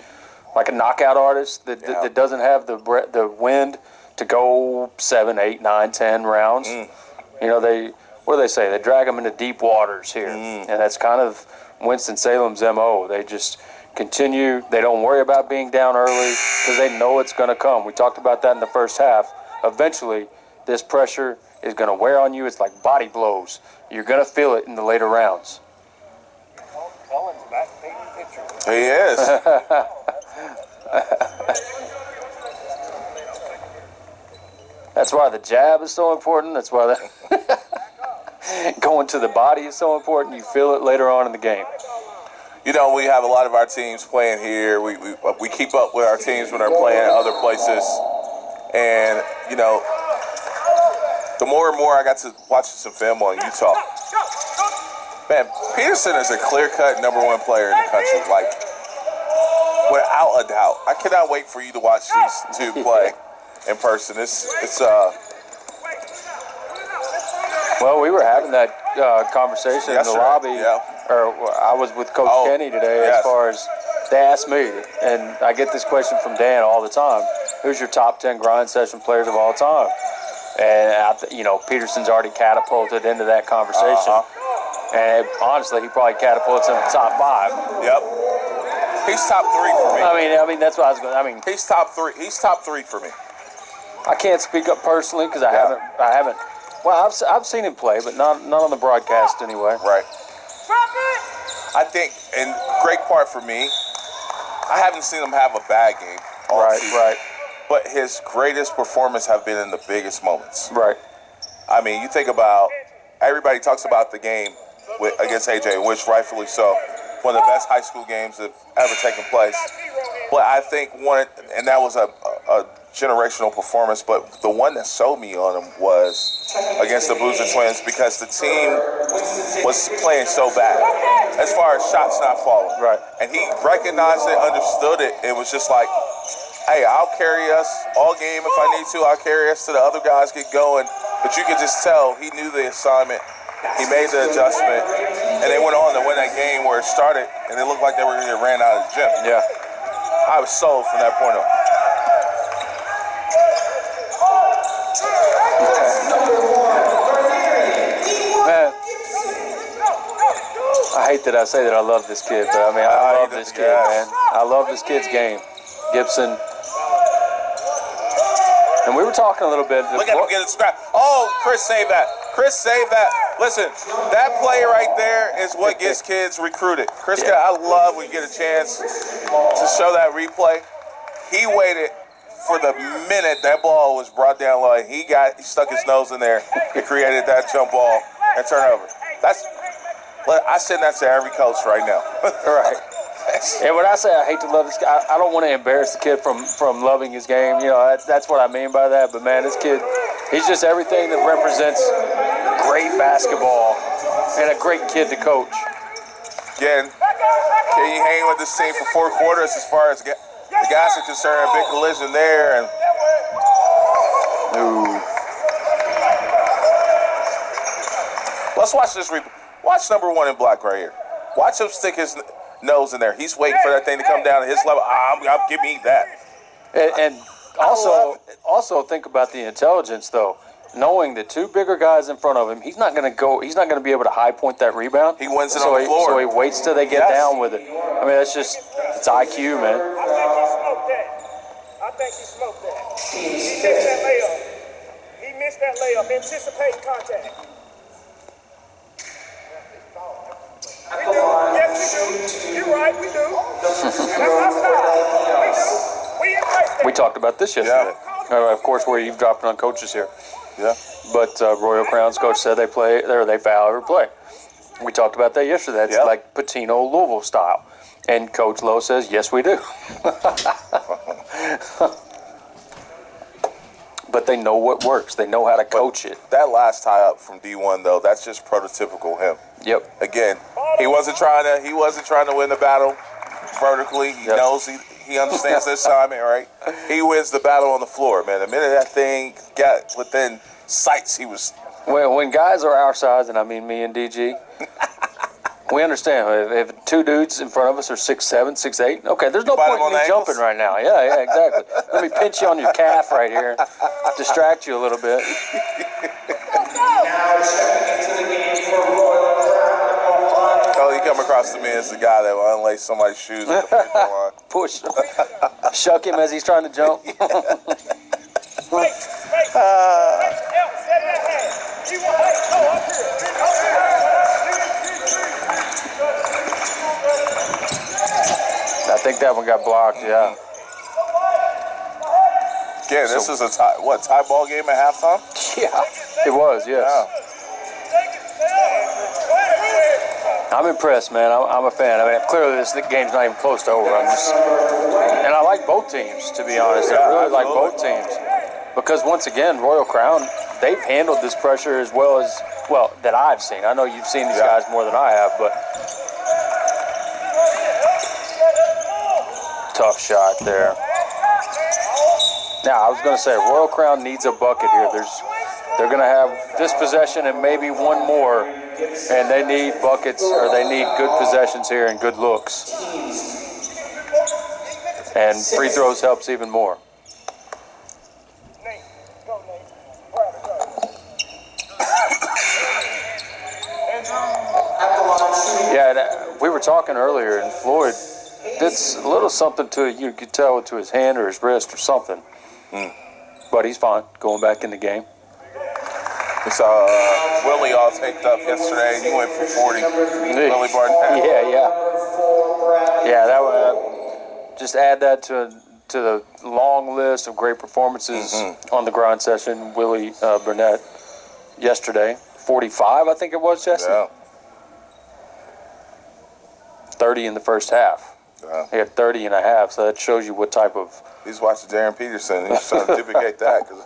like a knockout artist that doesn't have the wind to go 7, 8, 9, 10 rounds. You know, what do they say? They drag them into deep waters here. And that's kind of Winston Salem's MO. They just continue. They don't worry about being down early because they know it's going to come. We talked about that in the first half. Eventually, this pressure is going to wear on you. It's like body blows. You're going to feel it in the later rounds. He is. That's why the jab is so important. That's why going to the body is so important. You feel it later on in the game. You know, we have a lot of our teams playing here. We keep up with our teams when they're playing other places. And, you know, the more and more I got to watch some film on Utah, man, Peterson is a clear-cut #1 player in the country. Like, without a doubt. I cannot wait for you to watch these two play in person. Well, we were having that conversation in the lobby. Yeah. Or I was with Coach Kenny today as far as they asked me, and I get this question from Dan all the time. Who's your top 10 grind session players of all time? And, you know, Peterson's already catapulted into that conversation. And honestly, he probably catapults in the top 5. Yep. He's top 3 for me. I mean, that's what I was going. He's top 3. He's top 3 for me. I can't speak up personally because I haven't. Well, I've seen him play, but not on the broadcast anyway. Right. I think, and great part for me, I haven't seen him have a bad game all season. Right. But his greatest performance have been in the biggest moments. Right. I mean, you think about, everybody talks about the game against AJ, which rightfully so, one of the best high school games that have ever taken place. But I think and that was a generational performance, but the one that sold me on him was against the Boozer Twins because the team was playing so bad as far as shots not falling. Right. And he recognized it, understood it, and was just like, hey, I'll carry us all game if I need to. I'll carry us till the other guys get going. But you could just tell he knew the assignment. He made the adjustment, and they went on to win that game where it started, and it looked like they were going to get ran out of the gym. Yeah. I was sold from that point on. Man, I hate that I say that I love this kid, but I mean, I love this kid, man. I love this kid's game. Gibson. And we were talking a little bit. Look at him get a scrap. Oh, Chris saved that. Chris saved that. Listen, that play right there is what gets kids recruited. Chris, I love when you get a chance to show that replay. He waited for the minute that ball was brought down low. He stuck his nose in there and created that jump ball and turnover. I send that to every coach right now. Right. And when I say I hate to love this guy, I don't want to embarrass the kid from loving his game. You know, that's what I mean by that. But, man, this kid, he's just everything that represents great basketball and a great kid to coach. Again, can you hang with this team for 4 quarters as far as the guys are concerned? Big collision there. And let's watch this. Watch number 1 in black right here. Watch him stick his nose in there. He's waiting for that thing to come down to his level. Give me that. And also think about the intelligence, though. Knowing the 2 bigger guys in front of him, he's not going to be able to high point that rebound. He wins it on the floor. So he waits till they get down with it. I mean, it's IQ, man. I think he smoked that. He missed that layup. He missed that layup. Anticipating contact. We do. Yes, we do. You're right, we do. That's our style. We do. We embrace that. We talked about this yesterday. Yeah. Of course, where you've dropped it on coaches here. Yeah. But Royal Crown's coach said they foul every play. We talked about that yesterday. It's like Patino Louisville style. And Coach Lowe says, yes, we do. But they know what works. They know how to coach it. That last tie up from D1 though, that's just prototypical him. Yep. Again, he wasn't trying to win the battle vertically. He knows he understands the assignment, right? He wins the battle on the floor, man. The minute that thing got within sights, he was. When guys are our size, and I mean me and DG, we understand. If 2 dudes in front of us are 6'7", 6'8", okay, there's no point in me jumping right now. Yeah, exactly. Let me pinch you on your calf right here, distract you a little bit. Now checking into the game for Royal Crown. Oh, you come across to me as the guy that will unlace somebody's shoes at the free throw line. Push. Shuck him as he's trying to jump. I think that one got blocked, yeah. Again, this is a tie ball game at halftime? Yeah, it was, yes. Yeah. I'm impressed, man. I'm a fan. I mean, clearly this game's not even close to over. And I like both teams, to be honest. I really like both teams. Because once again, Royal Crown, they've handled this pressure as well that I've seen. I know you've seen these guys more than I have, but tough shot there. Now, I was going to say, Royal Crown needs a bucket here. They're going to have this possession and maybe one more, and they need buckets, or they need good possessions here and good looks. And free throws helps even more. Yeah, we were talking earlier, and Floyd, it's a little something to you could tell to his hand or his wrist or something. But he's fine going back in the game. We saw Willie all taped up yesterday. He went for 40. Willie Barton. Yeah, that would just add that to the long list of great performances on the grind session. Willie Burnett yesterday, 45, I think it was, Jesse. Yeah. 30 in the first half. Yeah. He had 30 and a half, so that shows you what type of... He's watching Darren Peterson. He's trying to duplicate that. Cause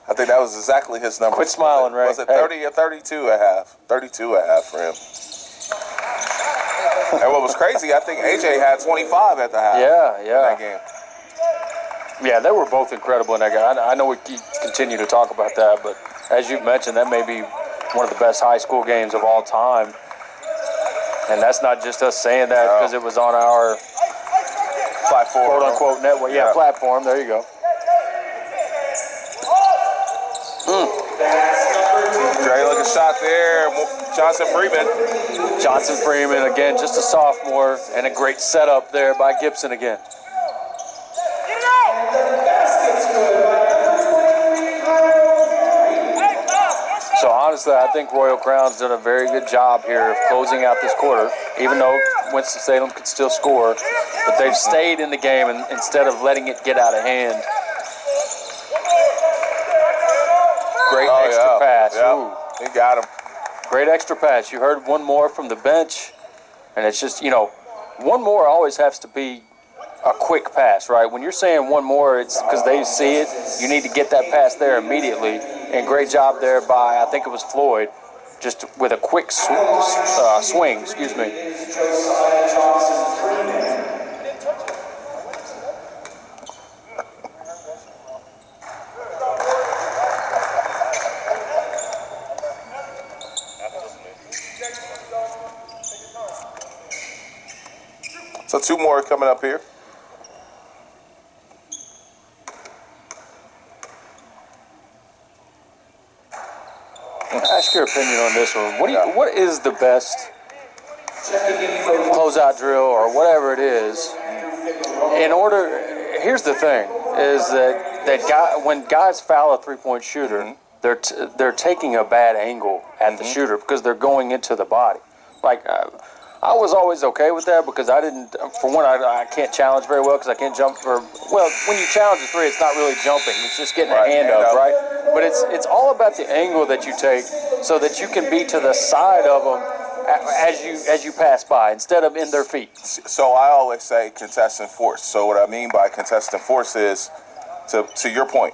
I think that was exactly his number. Quit smiling, Ray. Was it 30 or 32 and a half? 32 and a half for him. And what was crazy, I think AJ had 25 at the half. Yeah. In that game. Yeah, they were both incredible in that game. I know we continue to talk about that, but as you've mentioned, that may be one of the best high school games of all time. And that's not just us saying that because it was on our platform, quote-unquote network. Yeah, platform. There you go. Great looking shot there. Johnson Freeman, again, just a sophomore, and a great setup there by Gibson again. So honestly, I think Royal Crown's done a very good job here of closing out this quarter, even though Winston-Salem could still score. But they've stayed in the game and instead of letting it get out of hand. Great extra pass. Yeah. He got him. Great extra pass. You heard one more from the bench, and it's just, one more always has to be a quick pass, right? When you're saying one more, it's because they see it. You need to get that pass there immediately. And great job there by, I think it was Floyd, just with a quick swing, excuse me. So 2 more coming up here. Ask your opinion on this one. What is the best closeout drill or whatever it is? Here's the thing: is that when guys foul a 3-point shooter, they're taking a bad angle at the shooter because they're going into the body. Like I was always okay with that because I didn't. For one, I can't challenge very well because I can't jump. When you challenge a 3, it's not really jumping; it's just getting a hand up, right? But it's all about the angle that you take so that you can be to the side of them as you pass by instead of in their feet. So I always say contesting force. So what I mean by contesting force is, to your point,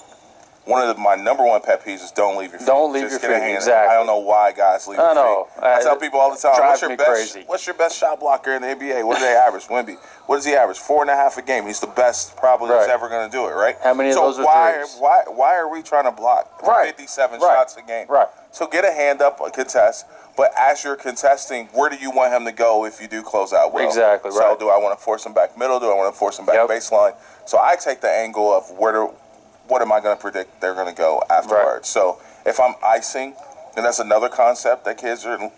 one of my number 1 pet peeves is don't leave your feet. Don't leave your feet. Exactly. I don't know why guys leave their feet. I tell people all the time, what's your best shot blocker in the NBA? What do they average? Wemby. What does he average? 4.5 a game. He's the best probably who's ever going to do it, right? How many of those are threes? Why are we trying to block 57 shots a game? Right. So get a hand up, contest. But as you're contesting, where do you want him to go if you do close out well? Exactly, right. So do I want to force him back middle? Do I want to force him back baseline? So I take the angle of what am I going to predict they're going to go afterwards? Right. So if I'm icing, and that's another concept that kids are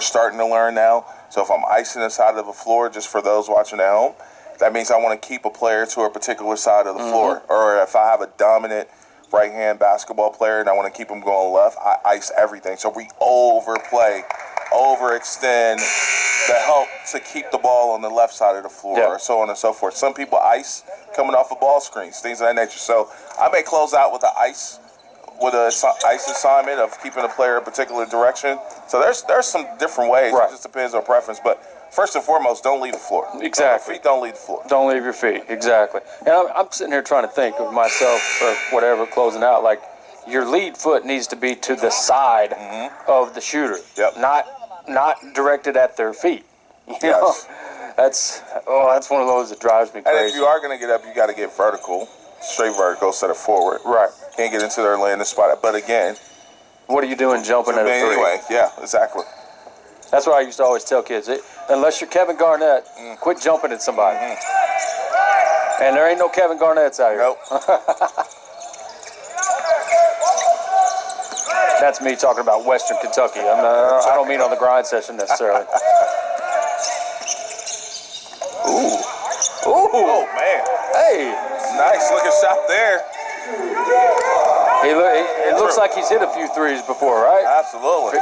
starting to learn now. So if I'm icing the side of the floor, just for those watching at home, that means I want to keep a player to a particular side of the floor. Or if I have a dominant right-hand basketball player and I want to keep him going left, I ice everything. So we overplay, overextend to help to keep the ball on the left side of the floor, or so on and so forth. Some people ice coming off of ball screens, things of that nature. So I may close out with an ice assignment of keeping a player a particular direction. So there's some different ways. It just depends on preference. But first and foremost, don't leave the floor. Exactly. Feet don't leave the floor. Don't leave your feet. Exactly. And I'm sitting here trying to think of myself or whatever closing out. Like your lead foot needs to be to the side of the shooter, not directed at their feet. You know? That's one of those that drives me crazy. And if you are going to get up, you got to get vertical, straight vertical instead of forward. Right. Can't get into their landing spot. But again, what are you doing jumping at a 3? Anyway, yeah, exactly. That's what I used to always tell kids. Unless you're Kevin Garnett, quit jumping at somebody. And there ain't no Kevin Garnetts out here. Nope. That's me talking about Western Kentucky. I don't mean on the grind session necessarily. Ooh. Oh, man. Hey. Nice looking shot there. It looks like he's hit a few threes before, right? Absolutely.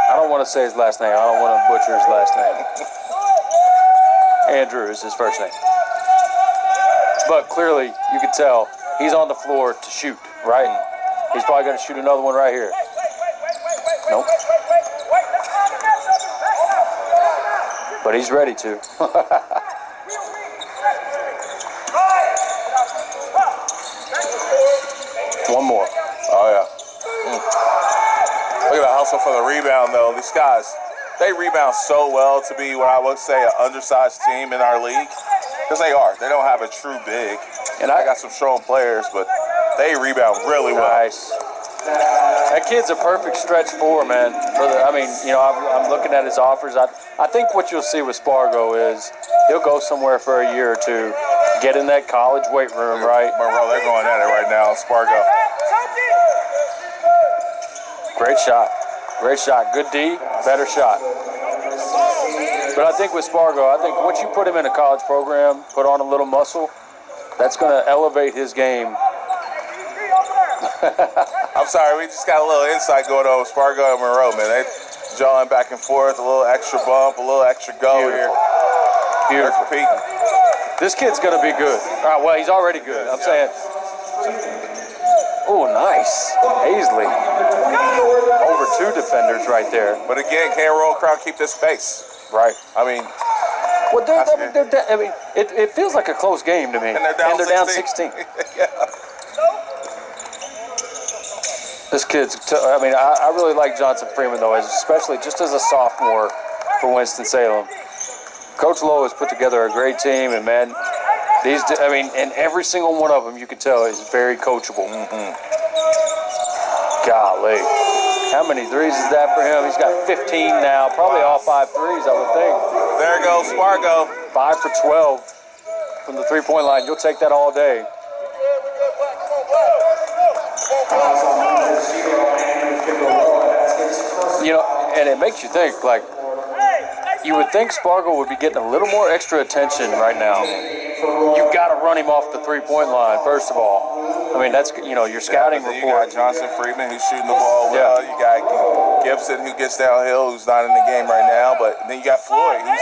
I don't want to say his last name. I don't want to butcher his last name. Andrew is his first name. But clearly, you can tell he's on the floor to shoot, right? He's probably going to shoot another one right here. Nope. But he's ready to. One more. Oh, yeah. Look at the hustle for the rebound, though. These guys, they rebound so well to be what I would say an undersized team in our league. Because they are. They don't have a true big. And I got some strong players, but they rebound really well. Nice. That kid's a perfect stretch 4, man. I'm looking at his offers. I think what you'll see with Spargo is he'll go somewhere for a year or two, get in that college weight room, right? Monroe, they're going at it right now, Spargo. Great shot. Great shot. Good D, better shot. But I think with Spargo, once you put him in a college program, put on a little muscle, that's going to elevate his game. I'm sorry, we just got a little insight going on with Spargo and Monroe, man. They jawing back and forth, a little extra bump, a little extra go here. Beautiful. Beautiful. This kid's going to be good. All right, well, he's already good. I'm saying Oh, nice. Hazley. Over 2 defenders right there. But again, can Royal Crown keep this pace? Right. I mean, well, it feels like a close game to me. And they're down 16. Yeah. This kid's, I really like Johnson Freeman, though, especially just as a sophomore for Winston-Salem. Coach Lowe has put together a great team, and, man, and every single one of them, you can tell, is very coachable. Golly. How many threes is that for him? He's got 15 now, probably all 5 threes, I would think. There goes Spargo. 5 for 12 from the three-point line. You'll take that all day. You know, and it makes you think, like, you would think Spargo would be getting a little more extra attention right now. You've got to run him off the three-point line, first of all. I mean, that's, your scouting report. You got Johnson Freeman, who's shooting the ball well. You got Gibson, who gets downhill, who's not in the game right now. But then you got Floyd, who's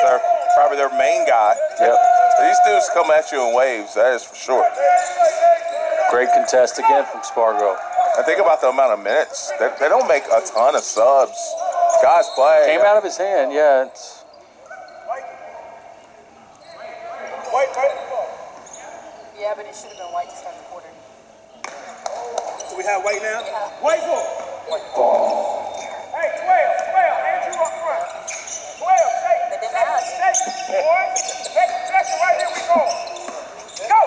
probably their main guy. Yep. These dudes come at you in waves, that is for sure. Great contest again from Spargo. And think about the amount of minutes. They don't make a ton of subs. Guys play. Came out of his hand, yeah. Yeah, but it should have been white to start the quarter. Do we have white now? Yeah. White ball. Hey, 12, Andrew up front. 12, But then now take boy. Take possession right here, we go. Go.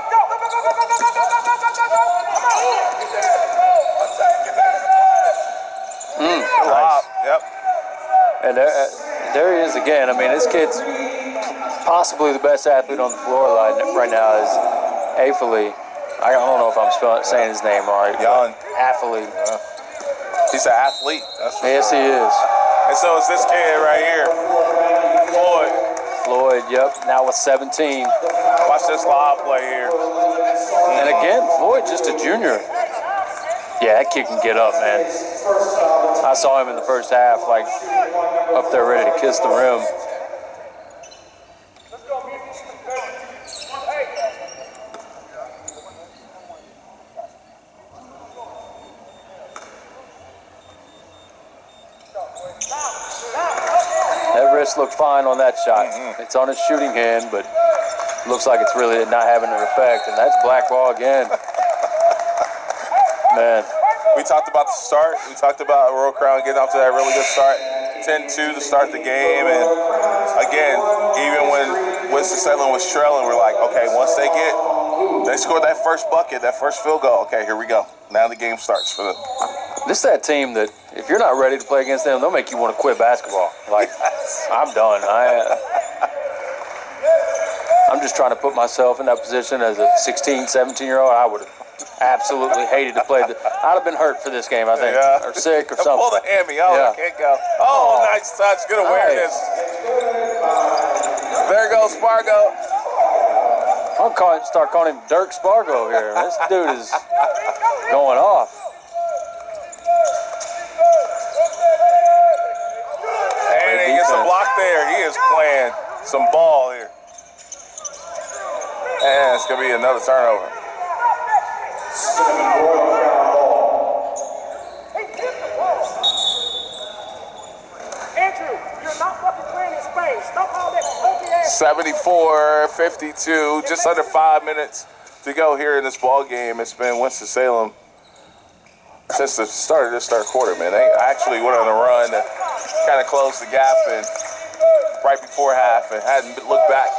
Nice. Yep. And there he is again. I mean, this kid's possibly the best athlete on the floor right now is Afley. I don't know if I'm saying his name right. Young. Afley. He's an athlete. Yes, he is. And so is this kid right here, Floyd. Floyd, yep. Now with 17. Watch this lob play here. And again, Floyd just a junior. Yeah, that kid can get up, man. I saw him in the first half, like, up there ready to kiss the rim. That wrist looked fine on that shot. It's on his shooting hand, but looks like it's really not having an effect. And that's black ball again. Man. We talked about the start. We talked about Royal Crown getting off to that really good start. 10-2 to start the game. And again, even when Winston-Salem was trailing, we're like, okay, once they scored that first bucket, that first field goal, okay, here we go. Now the game starts for them. This is that team that if you're not ready to play against them, they'll make you want to quit basketball. Like, I'm done. I'm just trying to put myself in that position as a 16, 17-year-old. I would have absolutely hated to play. I'd have been hurt for this game, I think, or sick or something. Pull the hammy. I can't go. Oh, nice touch. Good awareness. There goes Spargo. I'll start calling him Dirk Spargo here. This dude is going off. And he gets a block there. He is playing some ball here. And it's going to be another turnover. Andrew, you're not fucking playing in space. Stop all that funky ass. 74-52, just under 5 minutes to go here in this ball game. It's been Winston-Salem since the start of this third quarter, man. They actually went on a run to kind of close the gap and right before half and hadn't looked back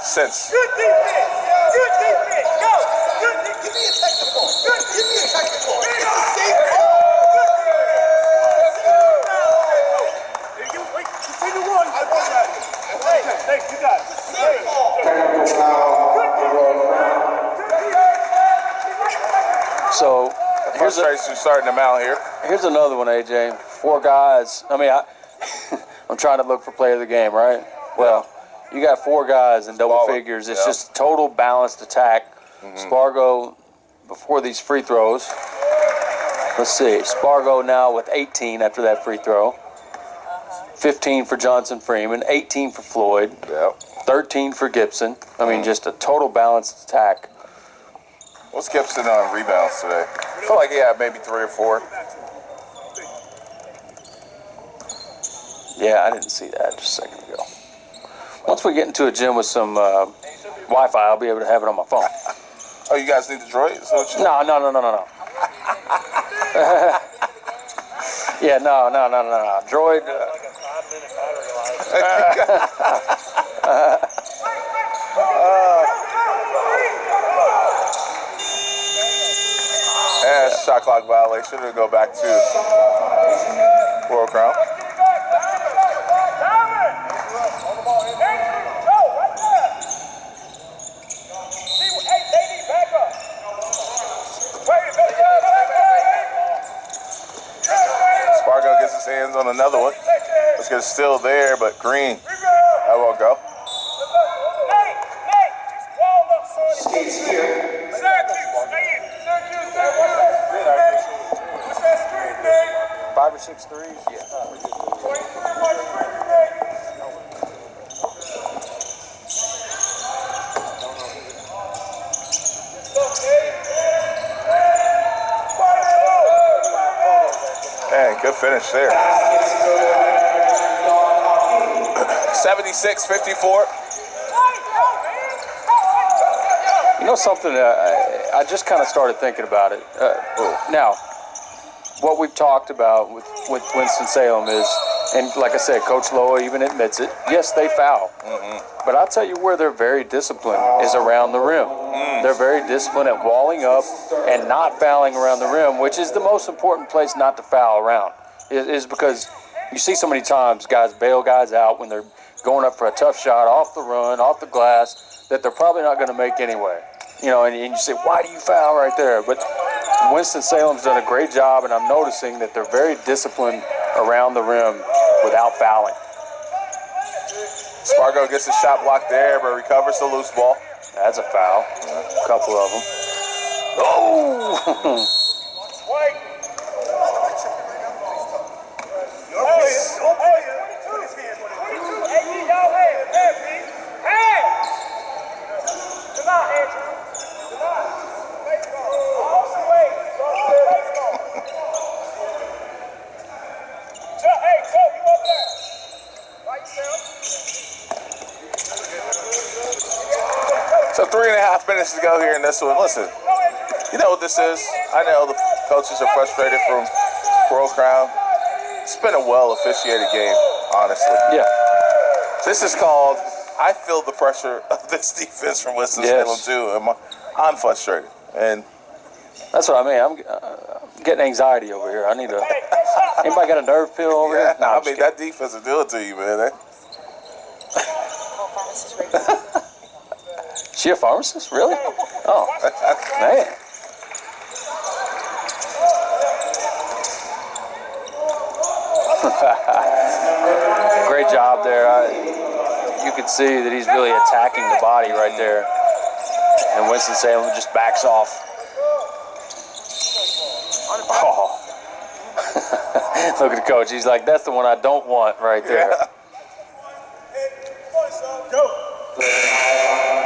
since. Good defense. Good defense. Go. Good defense. Give me a technical. Good. Give me a technical. Continue on. I want that. Hey, you got it. So Frustration starting them out here. Here's another one, AJ. 4 guys. I mean, I'm trying to look for play of the game, right? Well, you got 4 guys in double figures. It's just total balanced attack. Spargo before these free throws. Let's see. Spargo now with 18 after that free throw. 15 for Johnson Freeman. 18 for Floyd. 13 for Gibson. I mean, just a total balanced attack. What's Gibson on rebounds today? I feel like he had maybe 3 or 4. Yeah, I didn't see that just a second ago. Once we get into a gym with some Wi-Fi, I'll be able to have it on my phone. Oh, you guys need the droid? No. Yeah, no. Droid. And shot clock violation. It'll go back to Royal Crown. Spargo gets his hands on another one. Let's get it still there, but Green. That won't go. Skates here. 5 or 6 threes? Yeah. Man, good finish there. 76-54. You know something? I just kind of started thinking about it. Now, what we've talked about with Winston-Salem is, and like I said, Coach Loa even admits it, yes, they foul. But I'll tell you where they're very disciplined is around the rim. They're very disciplined at walling up and not fouling around the rim, which is the most important place not to foul around, is because you see so many times guys bail guys out when they're going up for a tough shot off the run, off the glass, that they're probably not going to make anyway. You know, and you say, why do you foul right there? But Winston-Salem's done a great job, and I'm noticing that they're very disciplined around the rim without fouling. Spargo gets his shot blocked there, but recovers the loose ball. That's a foul. A couple of them. Oh! So 3.5 minutes to go here in this one. Listen, you know what this is. I know the coaches are frustrated from Royal Crown. It's been a well-officiated game, honestly. Yeah. This is called, I feel the pressure of this defense from Winston-Salem, too. I'm frustrated. And that's what I mean. I'm getting anxiety over here. I need to. Anybody got a nerve pill over here? No, I mean, that defense will do it to you, man. She a pharmacist? Really? Oh, man. Great job there. You can see that he's really attacking the body right there. And Winston-Salem just backs off. Oh. Look at the coach. He's like, that's the one I don't want right there.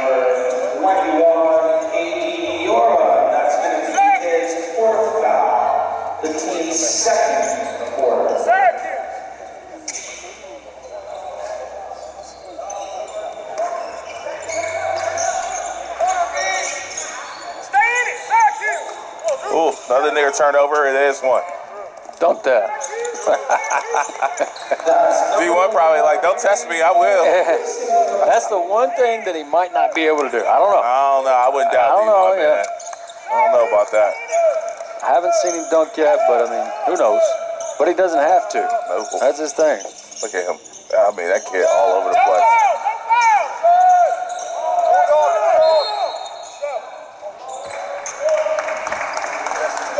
Number 21, A.D. Yorba. That's going to be his 4th foul. The team's 2nd in the quarter. Ooh, another near turnover. It is one. Dunk that. D1 probably like, don't test me, I will. That's the one thing that he might not be able to do. I don't know. I don't know. I wouldn't doubt D1, man. I don't know about that. I haven't seen him dunk yet, but I mean, who knows? But he doesn't have to. Nope. That's his thing. Look at him. I mean, that kid all over the place.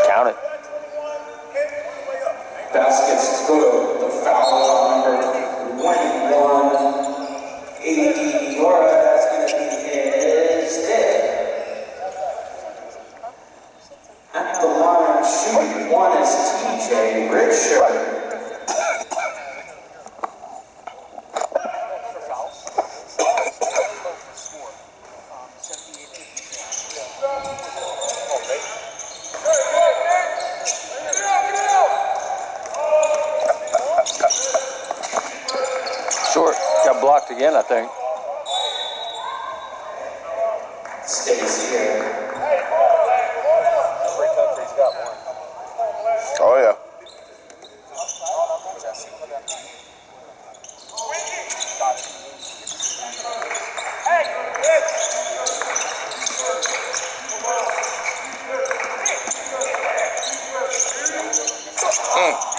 Count it. Baskets good. The foul on number 21, A.D. Yorba. That's going to be his 5th. At the line, shooting one is TJ Richard. blocked again, I think. Stays here. Every country's got one. Oh, yeah.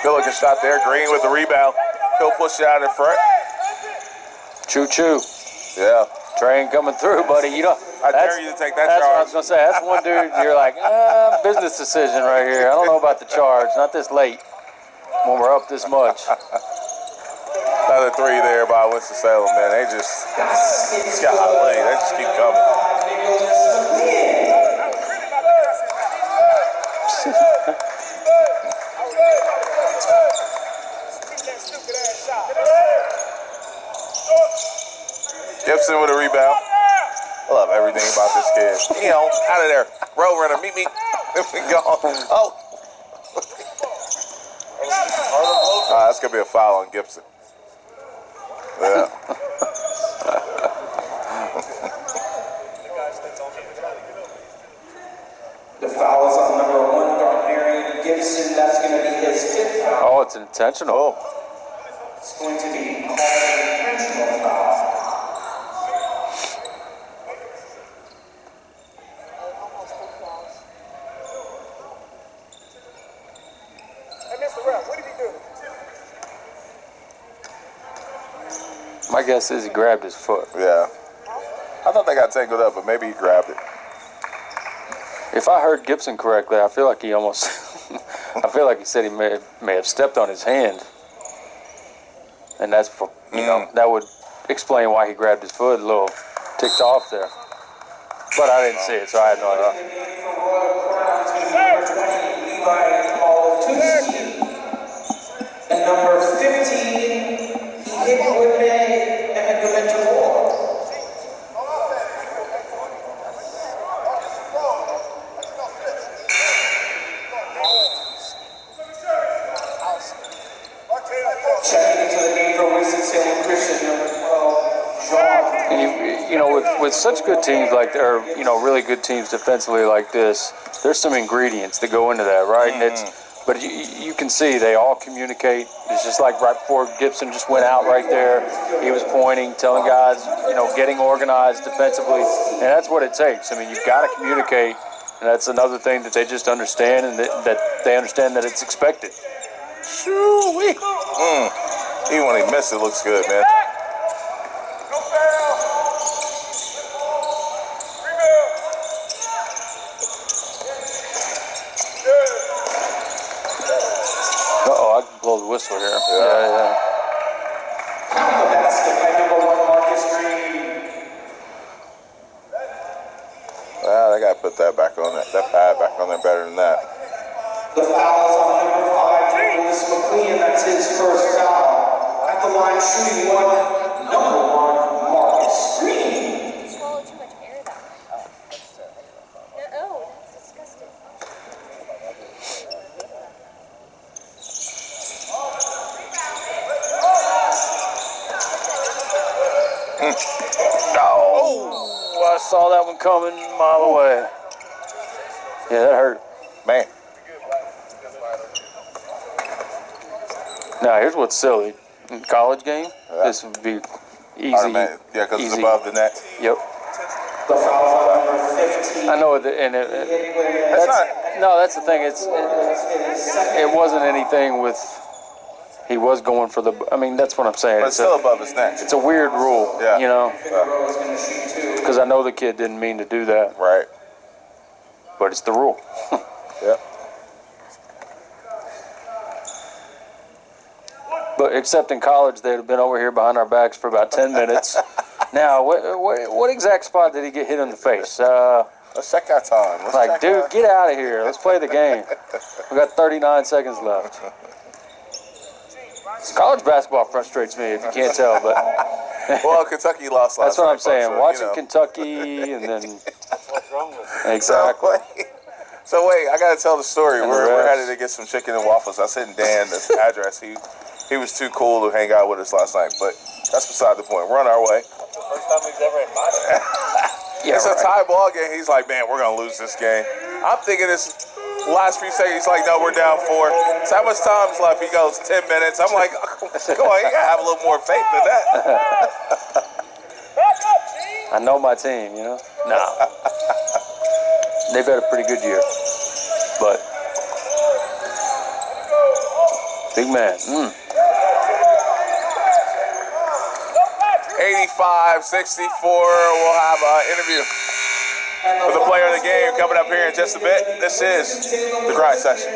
Good looking shot there. Green with the rebound. He'll push it out in front. Choo-choo. Yeah. Train coming through, buddy. You know, I dare you to take that that's what I charge. was going to say. That's one dude you're like, business decision right here. I don't know about the charge. Not this late when we're up this much. Another three there by Winston Salem, man. They just golly, they just keep coming. Gibson with a rebound. I love everything about this kid. You know, out of there. Road runner, meet me. Go. Oh. That's going to be a foul on Gibson. Yeah. The foul is on number 1, Darnarian Gibson. That's going to be his 5th foul. Oh, it's intentional. It's going to be called an intentional foul. My guess is he grabbed his foot. Yeah. I thought they got tangled up, but maybe he grabbed it. If I heard Gibson correctly, I feel like he almost, I feel like he said he may have stepped on his hand. And that's, for, you know, that would explain why he grabbed his foot a little ticked off there. But I didn't see it, so I had no idea. And number 15, checking into the game for Winston Salem Christian, number 12, John. And you know, with such good teams like, or you know, really good teams defensively like this, there's some ingredients that go into that, right? And but you can see they all communicate. It's just like right before Gibson just went out right there, he was pointing, telling guys, you know, getting organized defensively, and that's what it takes. I mean, you've got to communicate, and that's another thing that they just understand, and that they understand that it's expected. Shoo-wee. Even when he missed, it looks good, man. Uh-oh, I can blow the whistle here. Yeah. Count the basket by number 1, Marcus Green. Well, they got to put that back on that pad back on there better than that. The foul is on number 5, Nicholas McLean. That's his first foul. At the line, shooting 1, number 1, Marcus Green. You swallowed too much air that way. Oh, that's disgusting. Oh, I saw that one coming a mile away. Yeah, that hurt. Man. Now, here's what's silly. In college game, this would be easy. Yeah, because it's above the net. Yep. The foul is on number 15. I know, and that's the thing. It wasn't anything with. He was going for the. I mean, that's what I'm saying. But it's still above his net. It's a weird rule, Yeah. you know. Because I know the kid didn't mean to do that. Right. But it's the rule. Yep. But except in college, they'd have been over here behind our backs for about 10 minutes. Now, what exact spot did he get hit in the face? Let's check our time. Dude, get out of here. Let's play the game. We got 39 seconds left. College basketball frustrates me, if you can't tell, but well, Kentucky lost last that's what night, I'm saying. folks, Watching Kentucky and then What's wrong with it? exactly. So wait, I gotta tell the story. And We're the refs. headed to get some chicken and waffles. I sent Dan this address. He he was too cool to hang out with us last night. But that's beside the point. We're on our way. First time we've ever invited. It's a tie ball game. He's like, man, we're gonna lose this game. I'm thinking this last few seconds. He's like, no, we're down 4. So how much time's left? He goes 10 minutes. I'm like, come on, you gotta have a little more faith than that. I know my team, you know? Nah. They've had a pretty good year. But big man. 85-64. We'll have an interview with the player of the game coming up here in just a bit. This is the grind session.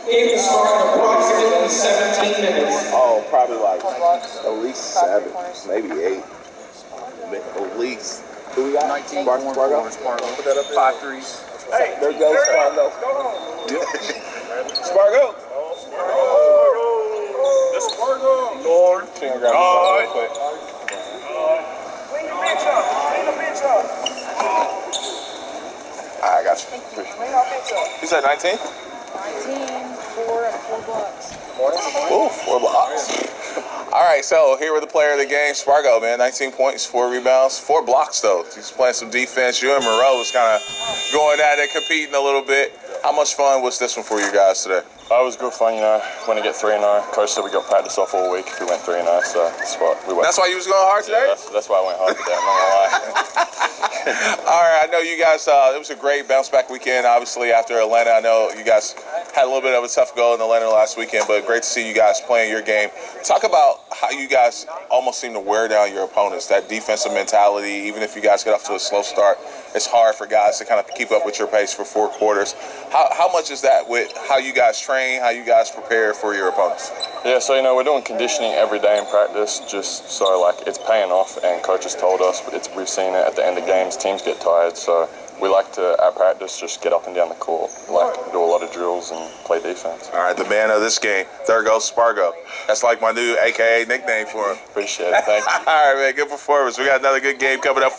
Game is starting approximately 17 minutes. Oh, probably like at least 7, maybe 8. At least. Who we got? 19. Spargo. Put that up there. 5 threes. Hey, there goes Spargo. Spargo. That's Spargo. Lord. Clean the bench up. Clean the bench up. I got you. Clean our bench up. You said 19? 19, 4 and 4 blocks. Ooh, 4 blocks. All right, so here with the player of the game, Spargo, man. 19 points, 4 rebounds, 4 blocks, though. He's playing some defense. You and Moreau was kind of going at it, competing a little bit. How much fun was this one for you guys today? It was good fun, you know, when you get 3-0. Coach said we got practice off all week if we went 3-0, so that's what we went. That's why you was going hard today? Yeah, that's why I went hard today, I'm not gonna lie. All right, I know you guys, it was a great bounce back weekend, obviously, after Atlanta. I know you guys had a little bit of a tough go in Atlanta last weekend, but great to see you guys playing your game. Talk about how you guys almost seem to wear down your opponents, that defensive mentality. Even if you guys get off to a slow start, it's hard for guys to kind of keep up with your pace for 4 quarters. How much is that with how you guys train, how you guys prepare for your opponents? Yeah, so, you know, we're doing conditioning every day in practice, just so, like, it's paying off, and coaches told us, we've seen it at the end of games, teams get tired, so we like to, at practice, just get up and down the court, like, do a lot of drills and play defense. All right, the man of this game, there goes Spargo. That's like my new AKA nickname for him. Appreciate it, thank you. All right, man, good performance. We got another good game coming up.